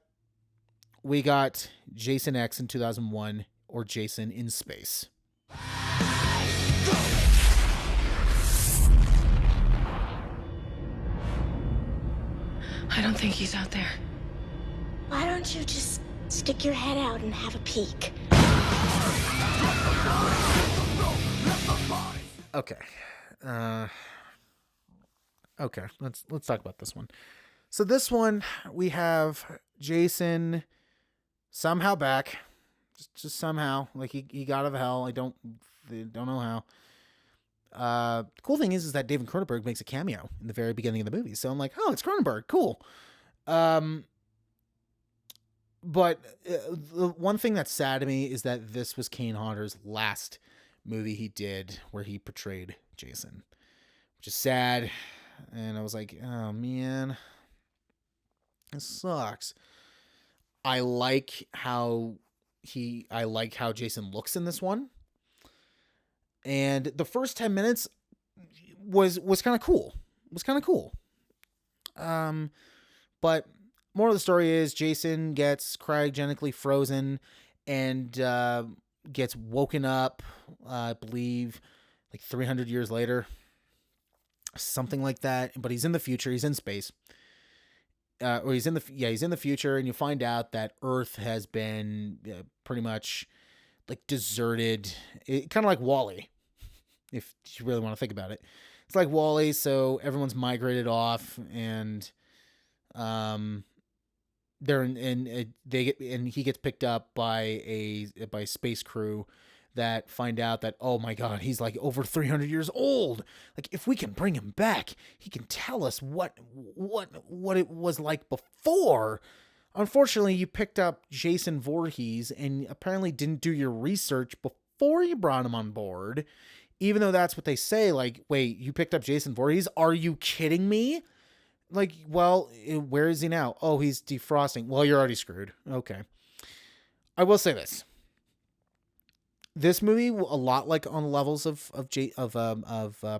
we got Jason X in 2001, or Jason in Space. I don't think he's out there. Why don't you just stick your head out and have a peek? Okay. Okay, let's talk about this one. So this one, we have Jason somehow back. Just somehow. Like he got out of hell. I don't know how. The cool thing is that David Cronenberg makes a cameo in the very beginning of the movie. So I'm like, oh, it's Cronenberg. Cool. But the one thing that's sad to me is that this was Kane Hodder's last movie he did where he portrayed Jason, which is sad. And I was like, oh man, this sucks. I like how Jason looks in this one. And the first 10 minutes was kind of cool. But more of the story is Jason gets cryogenically frozen and gets woken up, I believe, like 300 years later. Something like that. But he's in the future. He's in space. Or he's in the future, and you find out that Earth has been pretty much like deserted, kind of like WALL-E, if you really want to think about it. It's like WALL-E, so everyone's migrated off, and he gets picked up by a space crew that find out that, oh my God, he's like over 300 years old. Like, if we can bring him back, he can tell us what it was like before. Unfortunately, you picked up Jason Voorhees and apparently didn't do your research before you brought him on board, even though that's what they say. Like, wait, you picked up Jason Voorhees? Are you kidding me? Like, well, where is he now? Oh, he's defrosting. Well, you're already screwed. Okay. I will say this. This movie, a lot like on the levels of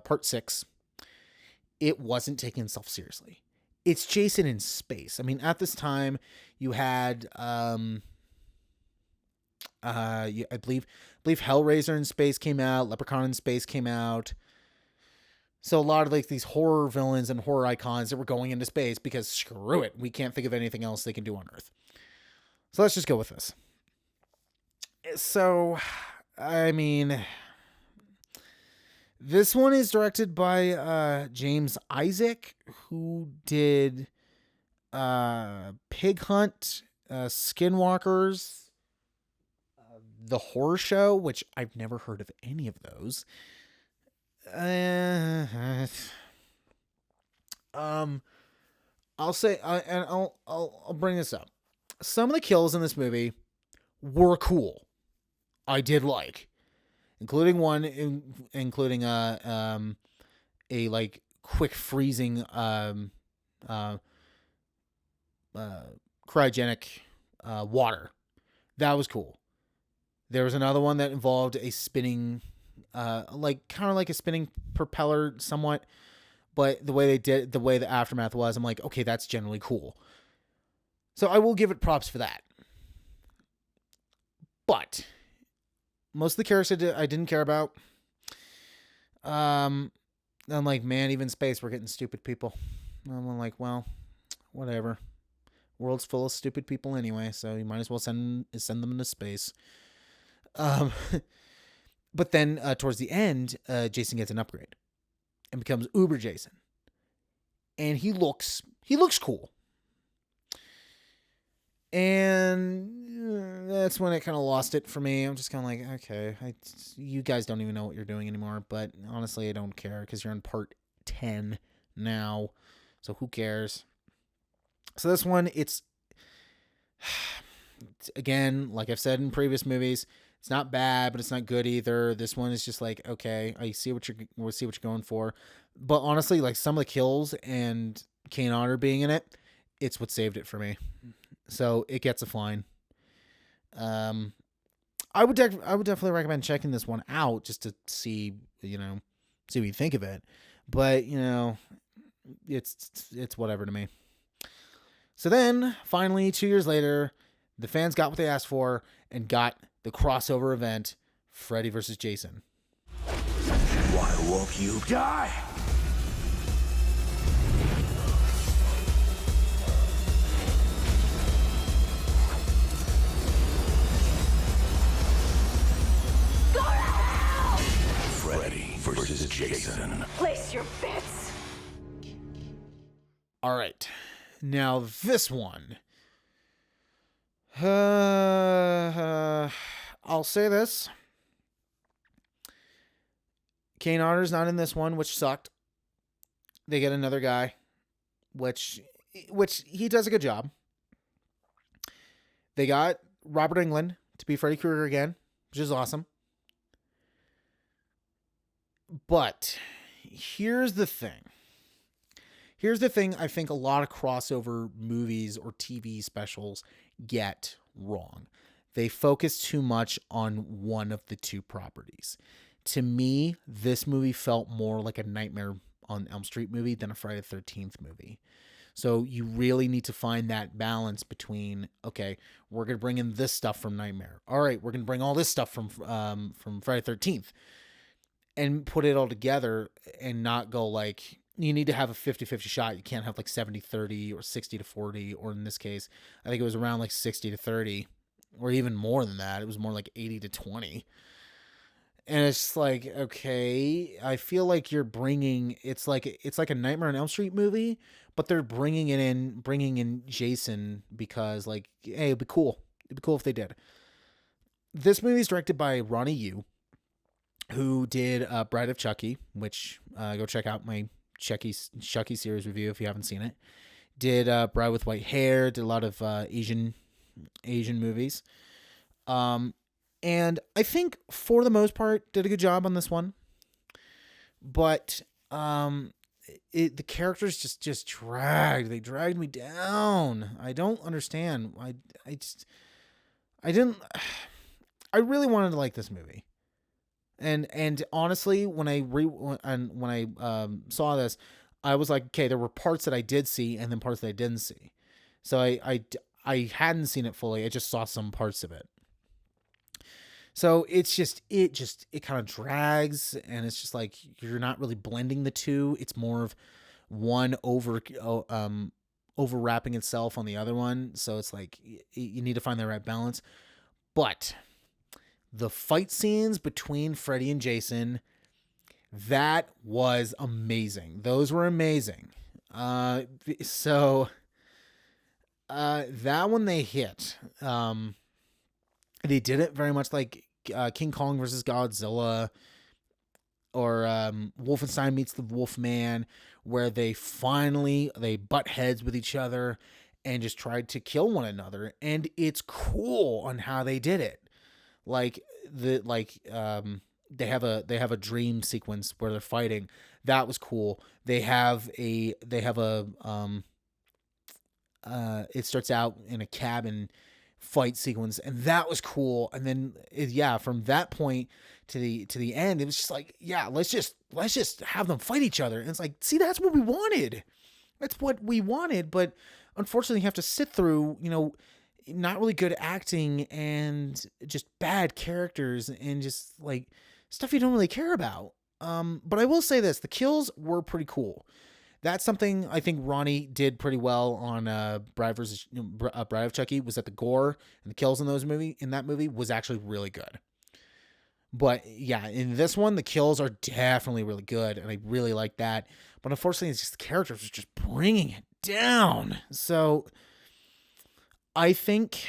Part 6, it wasn't taking itself seriously. It's Jason in space. I mean, at this time, you had, I believe Hellraiser in space came out, Leprechaun in space came out. So a lot of like these horror villains and horror icons that were going into space because screw it, we can't think of anything else they can do on Earth. So let's just go with this. So, I mean, this one is directed by James Isaac, who did Pig Hunt, Skinwalkers, The Horror Show, which I've never heard of any of those. I'll say, and I'll bring this up. Some of the kills in this movie were cool. I did like, including one, including a like quick freezing cryogenic water. That was cool. There was another one that involved a spinning, like kind of like a spinning propeller, somewhat. But the way the aftermath was, I'm like, okay, that's generally cool. So I will give it props for that. But most of the characters I didn't care about. I'm like, man, even space, we're getting stupid people. I'm like, well, whatever. World's full of stupid people anyway, so you might as well send them into space. But then towards the end, Jason gets an upgrade and becomes Uber Jason, and he looks cool. And that's when it kind of lost it for me. I'm just kind of like, okay, you guys don't even know what you're doing anymore. But honestly, I don't care because you're on part 10 now, so who cares? So this one, it's again, like I've said in previous movies, it's not bad, but it's not good either. This one is just like, okay, I see what you're going for. But honestly, like some of the kills and Kane Otter being in it, it's what saved it for me. So it gets a fine. I would definitely recommend checking this one out just to see what you think of it. But it's whatever to me. So then, finally, 2 years later, the fans got what they asked for and got the crossover event, Freddy vs. Jason. Why won't you die? Freddy versus Jason. Place your bets. All right. Now this one. I'll say this. Kane Otter's not in this one, which sucked. They get another guy, which he does a good job. They got Robert Englund to be Freddy Krueger again, which is awesome. But here's the thing. I think a lot of crossover movies or TV specials get wrong. They focus too much on one of the two properties. To me, this movie felt more like a Nightmare on Elm Street movie than a Friday the 13th movie. So you really need to find that balance between, okay, we're going to bring in this stuff from Nightmare. All right, we're going to bring all this stuff from Friday the 13th and put it all together and not go like, you need to have a 50-50 shot. You can't have like 70-30 or 60-40, or in this case, I think it was around like 60-30 or even more than that. It was more like 80-20. And it's just like, okay, I feel like you're bringing, it's like a Nightmare on Elm Street movie, but they're bringing in Jason because like, hey, it'd be cool. It'd be cool if they did. This movie is directed by Ronnie Yu, who did Bride of Chucky, which go check out my Chucky series review if you haven't seen it. Did Bride with White Hair, did a lot of Asian movies. And I think for the most part did a good job on this one. But the characters just dragged. They dragged me down. I don't understand. I really wanted to like this movie. And honestly, when I saw this, I was like, okay, there were parts that I did see and then parts that I didn't see. So I hadn't seen it fully. I just saw some parts of it. So it kind of drags, and it's just like you're not really blending the two. It's more of one overwrapping itself on the other one. So it's like you need to find the right balance. But the fight scenes between Freddy and Jason, that was amazing. Those were amazing. That one they hit. They did it very much like King Kong versus Godzilla, or Wolfenstein meets the Wolfman, where they butt heads with each other and just tried to kill one another. And it's cool on how they did it. They have a dream sequence where they're fighting. That was cool. It starts out in a cabin fight sequence, and that was cool. And then from that point to the end, it was just like, let's just have them fight each other. And it's like, see, that's what we wanted. But unfortunately you have to sit through, not really good acting and just bad characters and just like stuff you don't really care about. But I will say this, the kills were pretty cool. That's something I think Ronnie did pretty well on Bride of Chucky, was that the gore and the kills in that movie was actually really good. But yeah, in this one, the kills are definitely really good, and I really like that. But unfortunately, it's just the characters are just bringing it down. So I think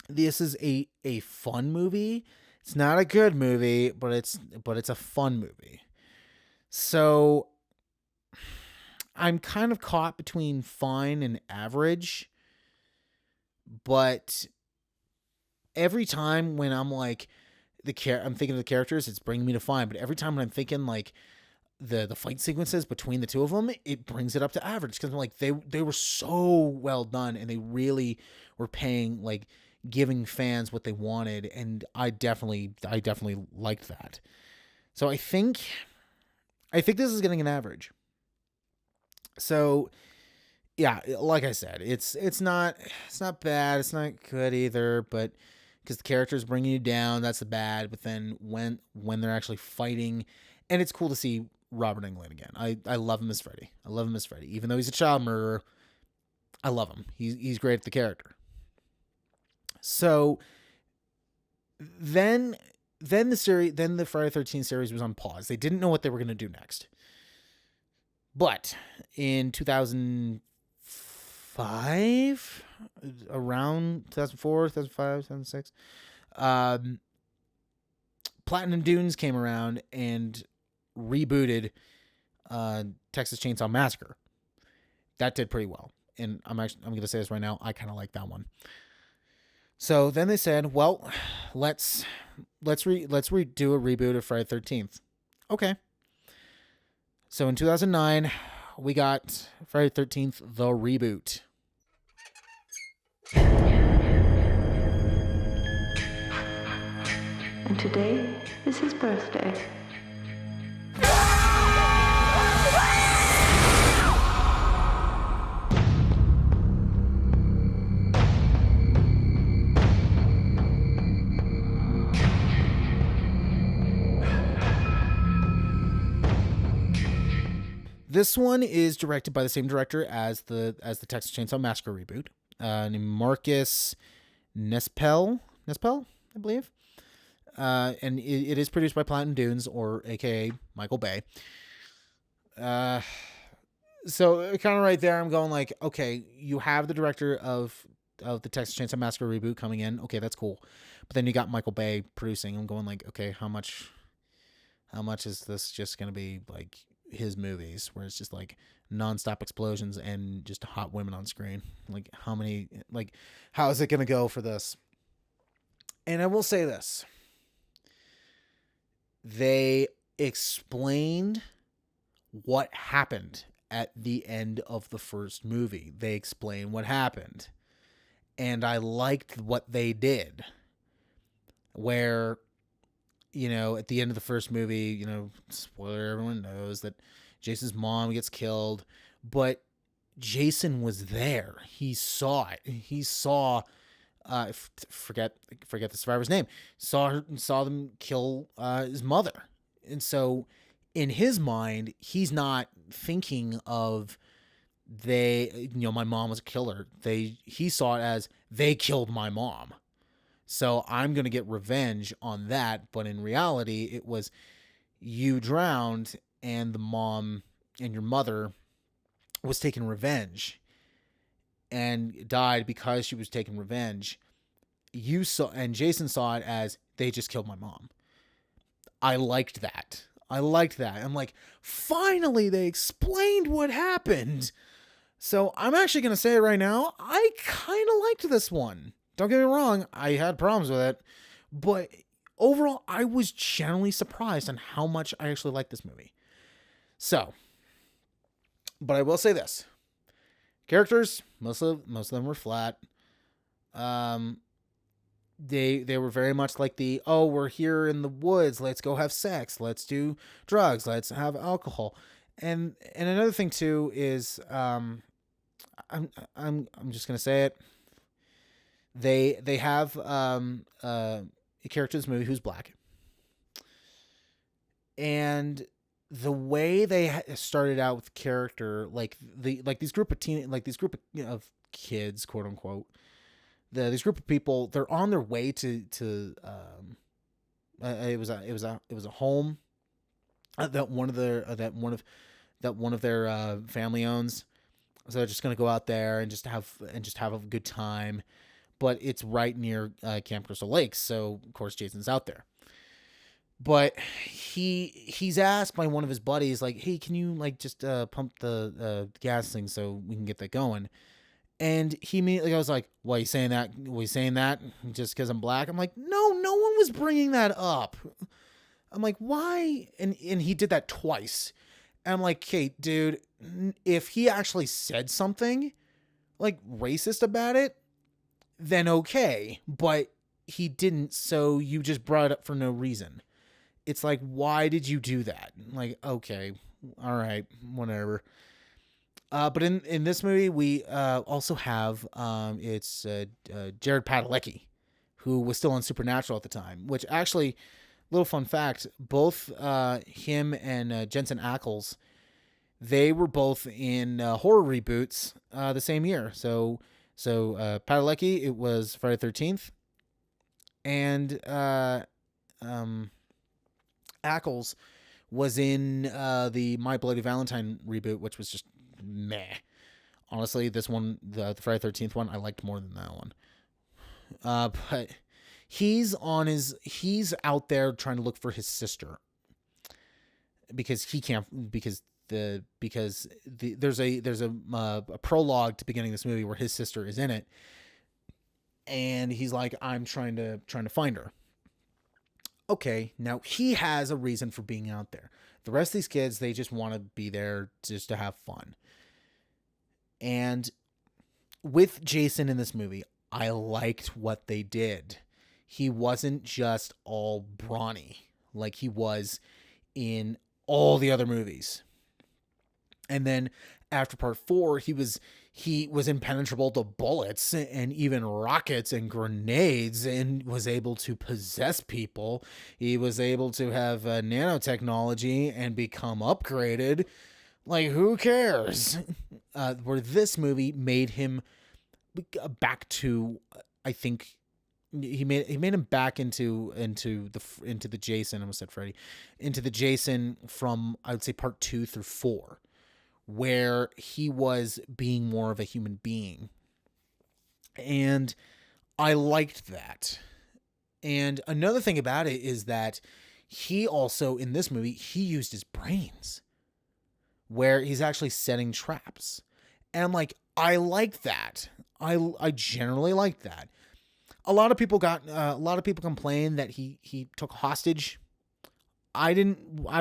this is a fun movie. It's not a good movie, but it's a fun movie. So I'm kind of caught between fine and average, but every time when I'm like I'm thinking of the characters, it's bringing me to fine. But every time when I'm thinking like the fight sequences between the two of them, it brings it up to average, because I'm like, they were so well done, and they really were giving fans what they wanted, and I definitely liked that. So I think this is getting an average. So yeah, like I said, it's not bad, it's not good either, but because the characters bringing you down, that's the bad. But then when they're actually fighting, and it's cool to see Robert Englund again. I love him as Freddy. Even though he's a child murderer, I love him. He's great at the character. So then the Friday 13 series was on pause. They didn't know what they were going to do next. But in 2005, around 2004, 2005, 2006, Platinum Dunes came around and rebooted Texas Chainsaw Massacre. That did pretty well. And I'm going to say this right now, I kind of like that one. So then they said, well, let's redo a reboot of Friday the 13th. Okay. So in 2009, we got Friday the 13th, the reboot. And today is his birthday. This one is directed by the same director as the Texas Chainsaw Massacre reboot, named Marcus Nespel, I believe. And it is produced by Platinum Dunes, or AKA Michael Bay. So kind of right there, I'm going like, okay, you have the director of the Texas Chainsaw Massacre reboot coming in. Okay, that's cool. But then you got Michael Bay producing. I'm going like, okay, how much is this just going to be like his movies, where it's just like nonstop explosions and just hot women on screen? Like, how is it going to go for this? And I will say this. They explained what happened at the end of the first movie. They explained what happened. And I liked what they did. Where, at the end of the first movie, spoiler, everyone knows that Jason's mom gets killed. But Jason was there. He saw it. He saw... forget the survivor's name. Saw them kill his mother, and so in his mind, he's not thinking of my mom was a killer. He saw it as they killed my mom. So I'm going to get revenge on that. But in reality, it was you drowned and the mom and your mother was taking revenge and died because she was taking revenge. And Jason saw it as they just killed my mom. I liked that. I'm like, finally they explained what happened. So I'm actually going to say it right now. I kind of liked this one. Don't get me wrong. I had problems with it, but overall I was generally surprised on how much I actually liked this movie. So, but I will say this. Characters, most of them were flat. They were very much like we're here in the woods, let's go have sex, let's do drugs, let's have alcohol. And another thing too is I'm just gonna say it. They have a character in this movie who's black, and the way they started out with the character, these group of kids, quote unquote, this group of people, they're on their way to it was a home that one of their family owns. So they're just gonna go out there and just have a good time. But it's right near Camp Crystal Lake, so of course Jason's out there. But he's asked by one of his buddies, like, hey, can you just pump the gas thing so we can get that going? And he immediately goes like, why are you saying that? Were you saying that just because I'm black? I'm like, no one was bringing that up. I'm like, why? And he did that twice. And I'm like, okay, dude, if he actually said something like racist about it, then okay. But he didn't, so you just brought it up for no reason. It's like, why did you do that? Like, okay, all right, whatever. But in this movie, we also have Jared Padalecki, who was still on Supernatural at the time. Which actually, little fun fact, both him and Jensen Ackles, they were both in horror reboots the same year. So Padalecki, it was Friday the 13th, and Ackles was in the My Bloody Valentine reboot, which was just meh. Honestly, this one, the Friday the 13th one, I liked more than that one. But he's out there trying to look for his sister because he can't, because there's a prologue to beginning this movie where his sister is in it, and he's like, I'm trying to find her. Okay, now he has a reason for being out there. The rest of these kids, they just want to be there just to have fun. And with Jason in this movie, I liked what they did. He wasn't just all brawny like he was in all the other movies. And then after part 4, he was impenetrable to bullets and even rockets and grenades, and was able to possess people. He was able to have nanotechnology and become upgraded. Like, who cares? Where this movie made him back to, I think, he made him back into the Jason. I almost said Freddy, into the Jason from, I would say, part 2 through 4. Where he was being more of a human being. And I liked that. And another thing about it is that he also, in this movie, he used his brains. Where he's actually setting traps. And I'm like, I like that. I generally like that. A lot of people complained that he took hostage. I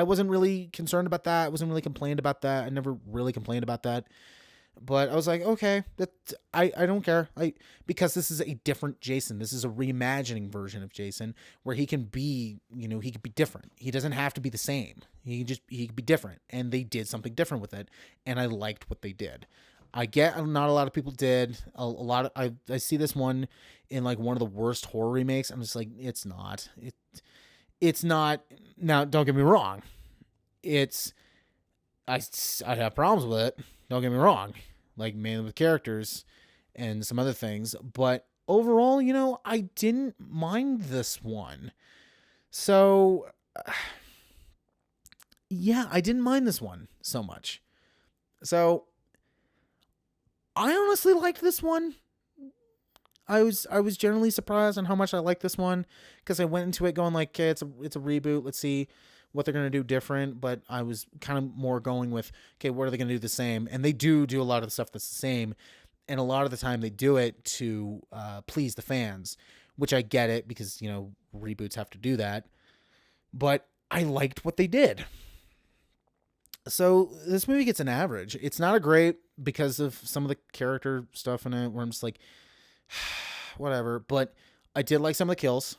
wasn't really concerned about that. I wasn't really complained about that. I never really complained about that. But I was like, okay, I don't care. Because this is a different Jason. This is a reimagining version of Jason where he can be, he could be different. He doesn't have to be the same. He could be different. And they did something different with it. And I liked what they did. I get not a lot of people did. I see this one in like one of the worst horror remakes. I'm just like, it's not. It's not. Now, don't get me wrong. I have problems with it. Don't get me wrong. like mainly with characters and some other things. But overall, I didn't mind this one. So, yeah, I didn't mind this one so much. So, I honestly liked this one. I was generally surprised on how much I liked this one, because I went into it going like, okay, it's a reboot. Let's see what they're going to do different. But I was kind of more going with, okay, what are they going to do the same? And they do a lot of the stuff that's the same. And a lot of the time they do it to please the fans, which I get it, because, reboots have to do that. But I liked what they did. So this movie gets an average. It's not a great, because of some of the character stuff in it where I'm just like, whatever. But I did like some of the kills.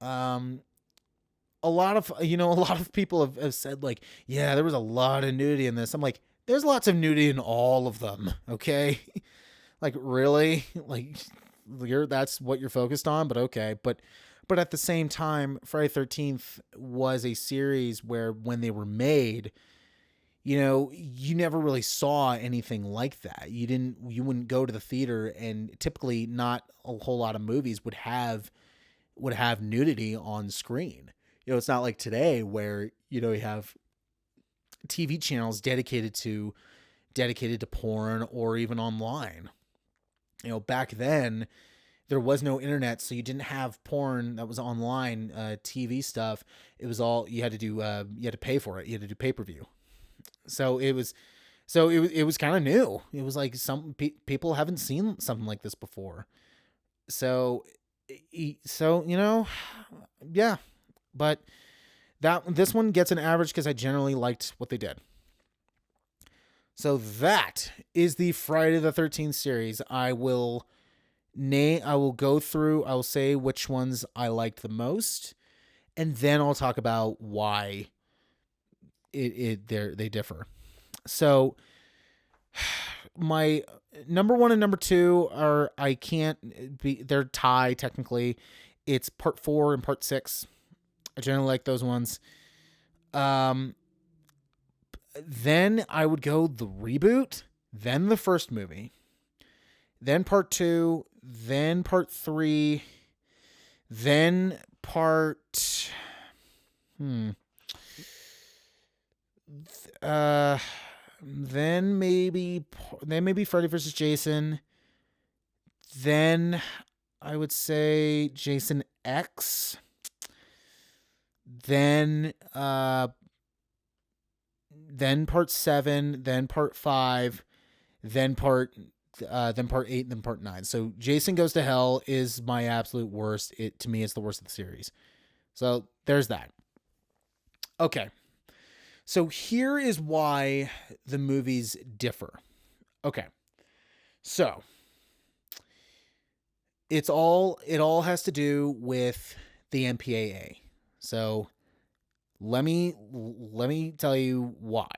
A lot of people have said like, yeah, there was a lot of nudity in this. I'm like, there's lots of nudity in all of them. Okay. Like, really? Like, that's what you're focused on, but okay. But at the same time, Friday 13th was a series where when they were made, you never really saw anything like that. You wouldn't go to the theater, and typically not a whole lot of movies would have nudity on screen. It's not like today where, you have TV channels dedicated to porn or even online. Back then there was no internet, so you didn't have porn that was online, TV stuff. It was all, you had to do, you had to pay for it. You had to do pay-per-view. So it was kind of new. It was like some people haven't seen something like this before. So, yeah, but this one gets an average because I generally liked what they did. So that is the Friday the 13th series. I will go through, I will say which ones I liked the most, and then I'll talk about why they differ. So my number 1 and number 2 are, they're tied technically. It's part 4 and part 6. I generally like those ones. Then I would go the reboot, then the first movie, then part 2, then part 3, then then maybe Freddy versus Jason. Then I would say Jason X. Then part 7, then part 5, then part 8, and then part 9. So Jason Goes to Hell is my absolute worst. To me, it's the worst of the series. So there's that. Okay. So here is why the movies differ. Okay. So it all has to do with the MPAA. So let me tell you why.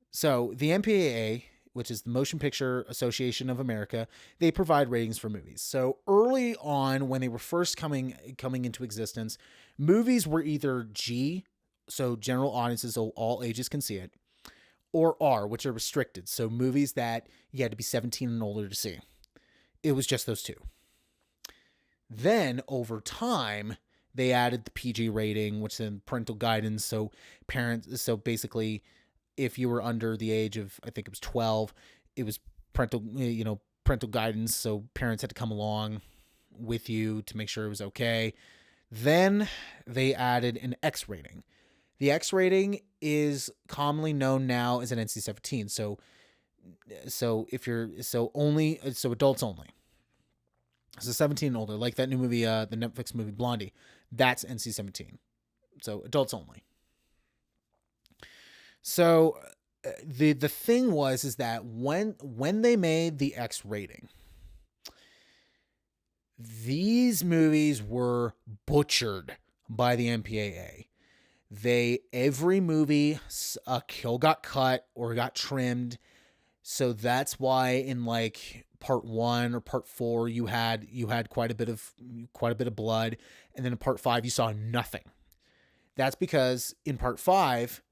So the MPAA, which is the Motion Picture Association of America, they provide ratings for movies. So early on, when they were first coming into existence, movies were either G, so general audiences, so all ages can see it, or R, which are restricted, so movies that you had to be 17 and older to see. It was just those two. Then over time, they added the PG rating, which then parental guidance. So basically, if you were under the age of, I think it was 12, it was parental guidance. So parents had to come along with you to make sure it was okay. Then they added an X rating. The X rating is commonly known now as an NC-17. So adults only. So 17 and older, like that new movie, the Netflix movie Blondie, that's NC-17. So adults only. So the thing is that when they made the X rating, these movies were butchered by the MPAA. Every movie, a kill got cut or got trimmed. So that's why in like part 1 or part 4, you had quite a bit of blood. And then in part 5, you saw nothing. That's because in part 5,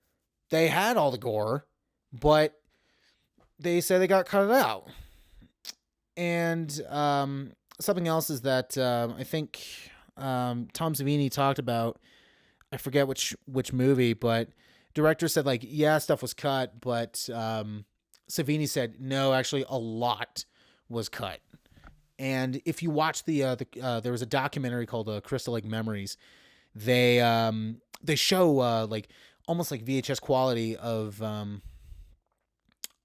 they had all the gore, but they say they got cut out. And something else is that I think Tom Savini talked about, I forget which movie, but director said like, yeah, stuff was cut, but Savini said no, actually a lot was cut. And if you watch there was a documentary called Crystal Lake Memories. They show like almost like VHS quality of some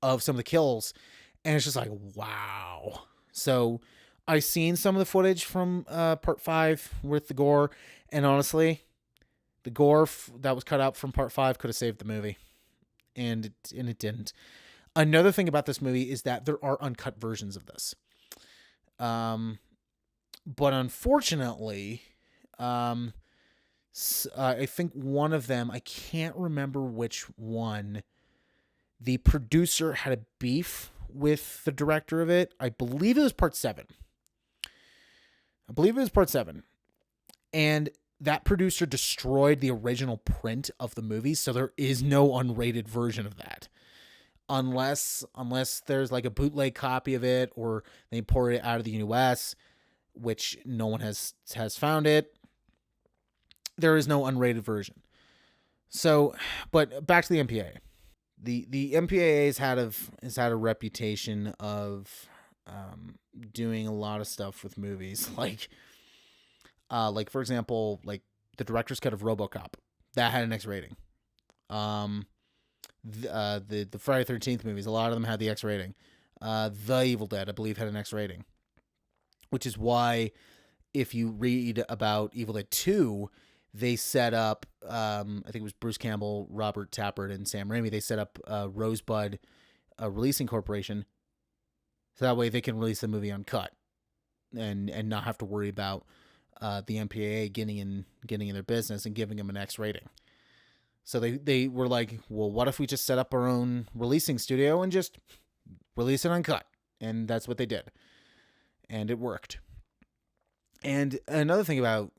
of the kills, and it's just like, wow. So I've seen some of the footage from part 5 with the gore, and honestly, the gore that was cut out from part 5 could have saved the movie, and it didn't. Another thing about this movie is that there are uncut versions of this. But unfortunately, I think one of them, I can't remember which one, the producer had a beef with the director of it. I believe it was part 7. And that producer destroyed the original print of the movie, so there is no unrated version of that. Unless there's like a bootleg copy of it, or they import it out of the US, which no one has found it. There is no unrated version. So, but back to the MPAA. The MPAA has had a reputation of doing a lot of stuff with movies, like for example, like the director's cut of RoboCop that had an X rating. The Friday 13th movies, a lot of them had the X rating. The Evil Dead, I believe, had an X rating, which is why if you read about Evil Dead 2, they set up, I think it was Bruce Campbell, Robert Tappert, and Sam Raimi. They set up Rosebud Releasing Corporation, so that way they can release the movie uncut and not have to worry about the MPAA getting in their business and giving them an X rating. So they were like, well, what if we just set up our own releasing studio and just release it uncut? And that's what they did. And it worked. And another thing about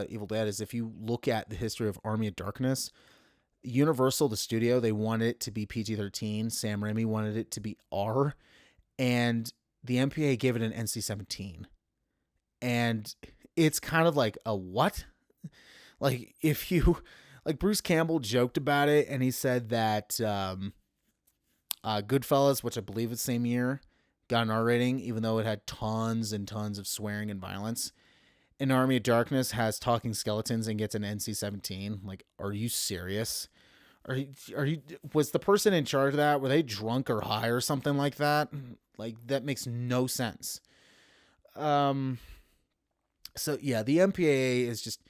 Evil Dead is if you look at the history of Army of Darkness, Universal, the studio, they wanted it to be PG-13. Sam Raimi wanted it to be R. And the MPAA gave it an NC-17. And it's kind of like, a what? Like, if you... Like, Bruce Campbell joked about it, and he said that Goodfellas, which I believe is the same year, got an R rating, even though it had tons and tons of swearing and violence. And Army of Darkness has talking skeletons and gets an NC-17. Like, are you serious? Are you? Was the person in charge of that, were they drunk or high or something like that? Like, that makes no sense. So yeah, the MPAA is just...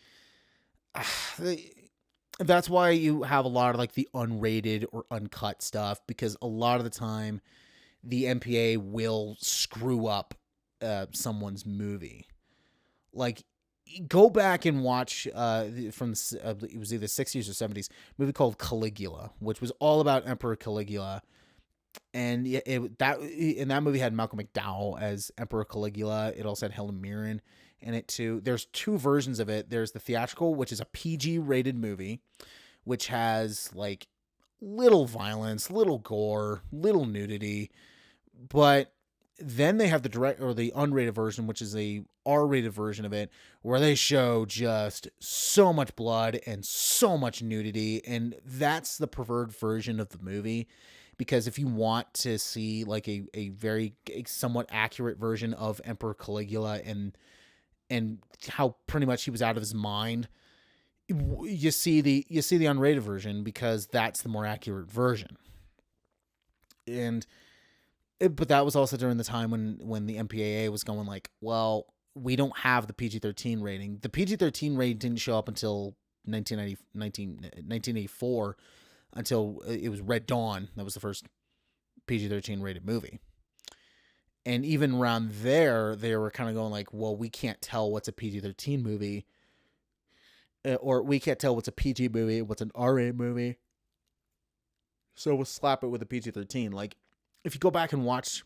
That's why you have a lot of like the unrated or uncut stuff, because a lot of the time the MPAA will screw up someone's movie. Like, go back and watch it was either 60s or 70s, movie called Caligula, which was all about Emperor Caligula. And that movie had Malcolm McDowell as Emperor Caligula. It also had Helen Mirren in it too. There's 2 versions of it. There's the theatrical, which is a PG rated movie, which has like little violence, little gore, little nudity. But then they have the direct or the unrated version, which is a R-rated version of it, where they show just so much blood and so much nudity. And that's the preferred version of the movie. Because if you want to see like a somewhat accurate version of Emperor Caligula and how pretty much he was out of his mind, you see the unrated version, because that's the more accurate version. But that was also during the time when the MPAA was going like, well, we don't have the PG-13 rating. The PG-13 rating didn't show up until 1984, until it was Red Dawn. That was the first PG-13 rated movie. And even around there, they were kind of going like, well, we can't tell what's a PG-13 movie, or we can't tell what's a PG movie, what's an R-rated movie. So we'll slap it with a PG-13. Like, if you go back and watch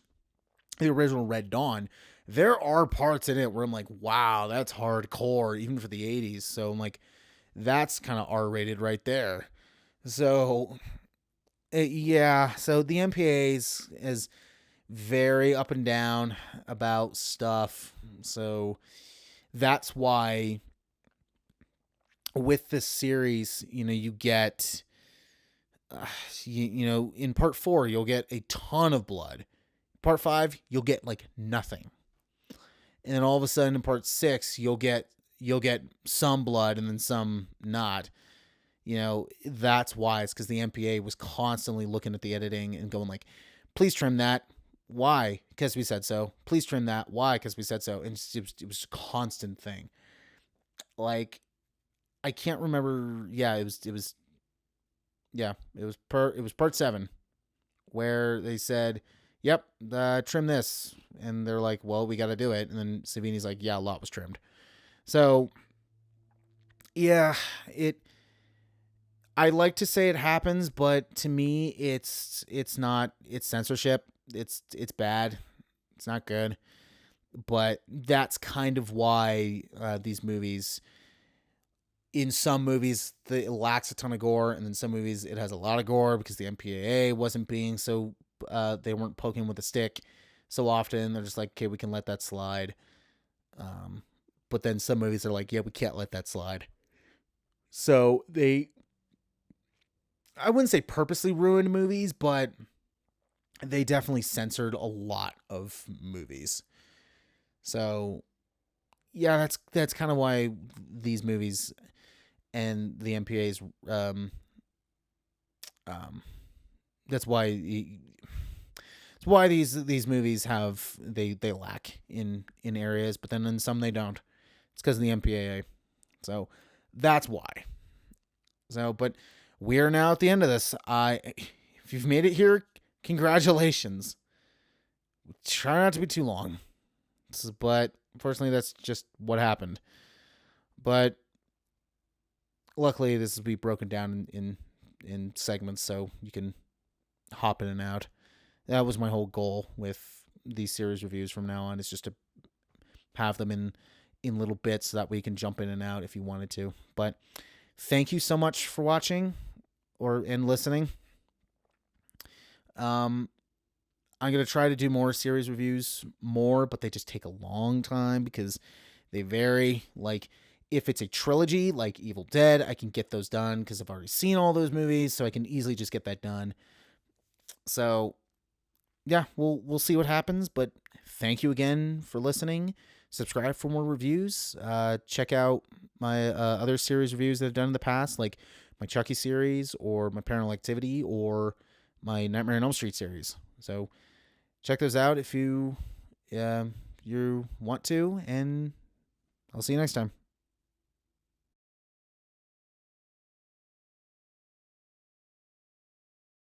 the original Red Dawn, there are parts in it where I'm like, wow, that's hardcore, even for the 80s. So I'm like, that's kind of R-rated right there. So Yeah, so the MPAA is very up and down about stuff. So that's why with this series, you get, in part 4, you'll get a ton of blood. Part 5, you'll get like nothing. And then all of a sudden in part 6, you'll get some blood and then some not. That's why. It's because the MPAA was constantly looking at the editing and going like, please trim that. Why? Because we said so. Please trim that. Why? Because we said so. And it was a constant thing. Like, I can't remember. Yeah, it was part 7 where they said, yep, trim this. And they're like, well, we got to do it. And then Savini's like, yeah, a lot was trimmed. So, yeah, I like to say it happens, but to me, it's not. It's censorship. It's bad. It's not good. But that's kind of why these movies. In some movies, it lacks a ton of gore, and in some movies, it has a lot of gore because the MPAA wasn't being so. They weren't poking with a stick so often. They're just like, okay, we can let that slide. But then some movies are like, yeah, we can't let that slide. So I wouldn't say purposely ruined movies, but they definitely censored a lot of movies. So, yeah, that's kind of why these movies and the MPA's that's why these movies have they lack in areas, but then in some they don't. It's because of the MPAA. So that's why. So, but we are now at the end of this. If you've made it here, congratulations. Try not to be too long. But unfortunately, that's just what happened. But luckily, this will be broken down in segments, so you can hop in and out. That was my whole goal with these series reviews from now on, is just to have them in little bits so that we can jump in and out if you wanted to. But thank you so much for watching and listening. I'm going to try to do more series reviews but they just take a long time because they vary. Like, if it's a trilogy like Evil Dead, I can get those done because I've already seen all those movies, so I can easily just get that done. So, yeah, we'll see what happens, but thank you again for listening. Subscribe for more reviews. Check out my other series reviews that I've done in the past, like my Chucky series or my Paranormal Activity or my Nightmare on Elm Street series. So check those out if you want to, and I'll see you next time.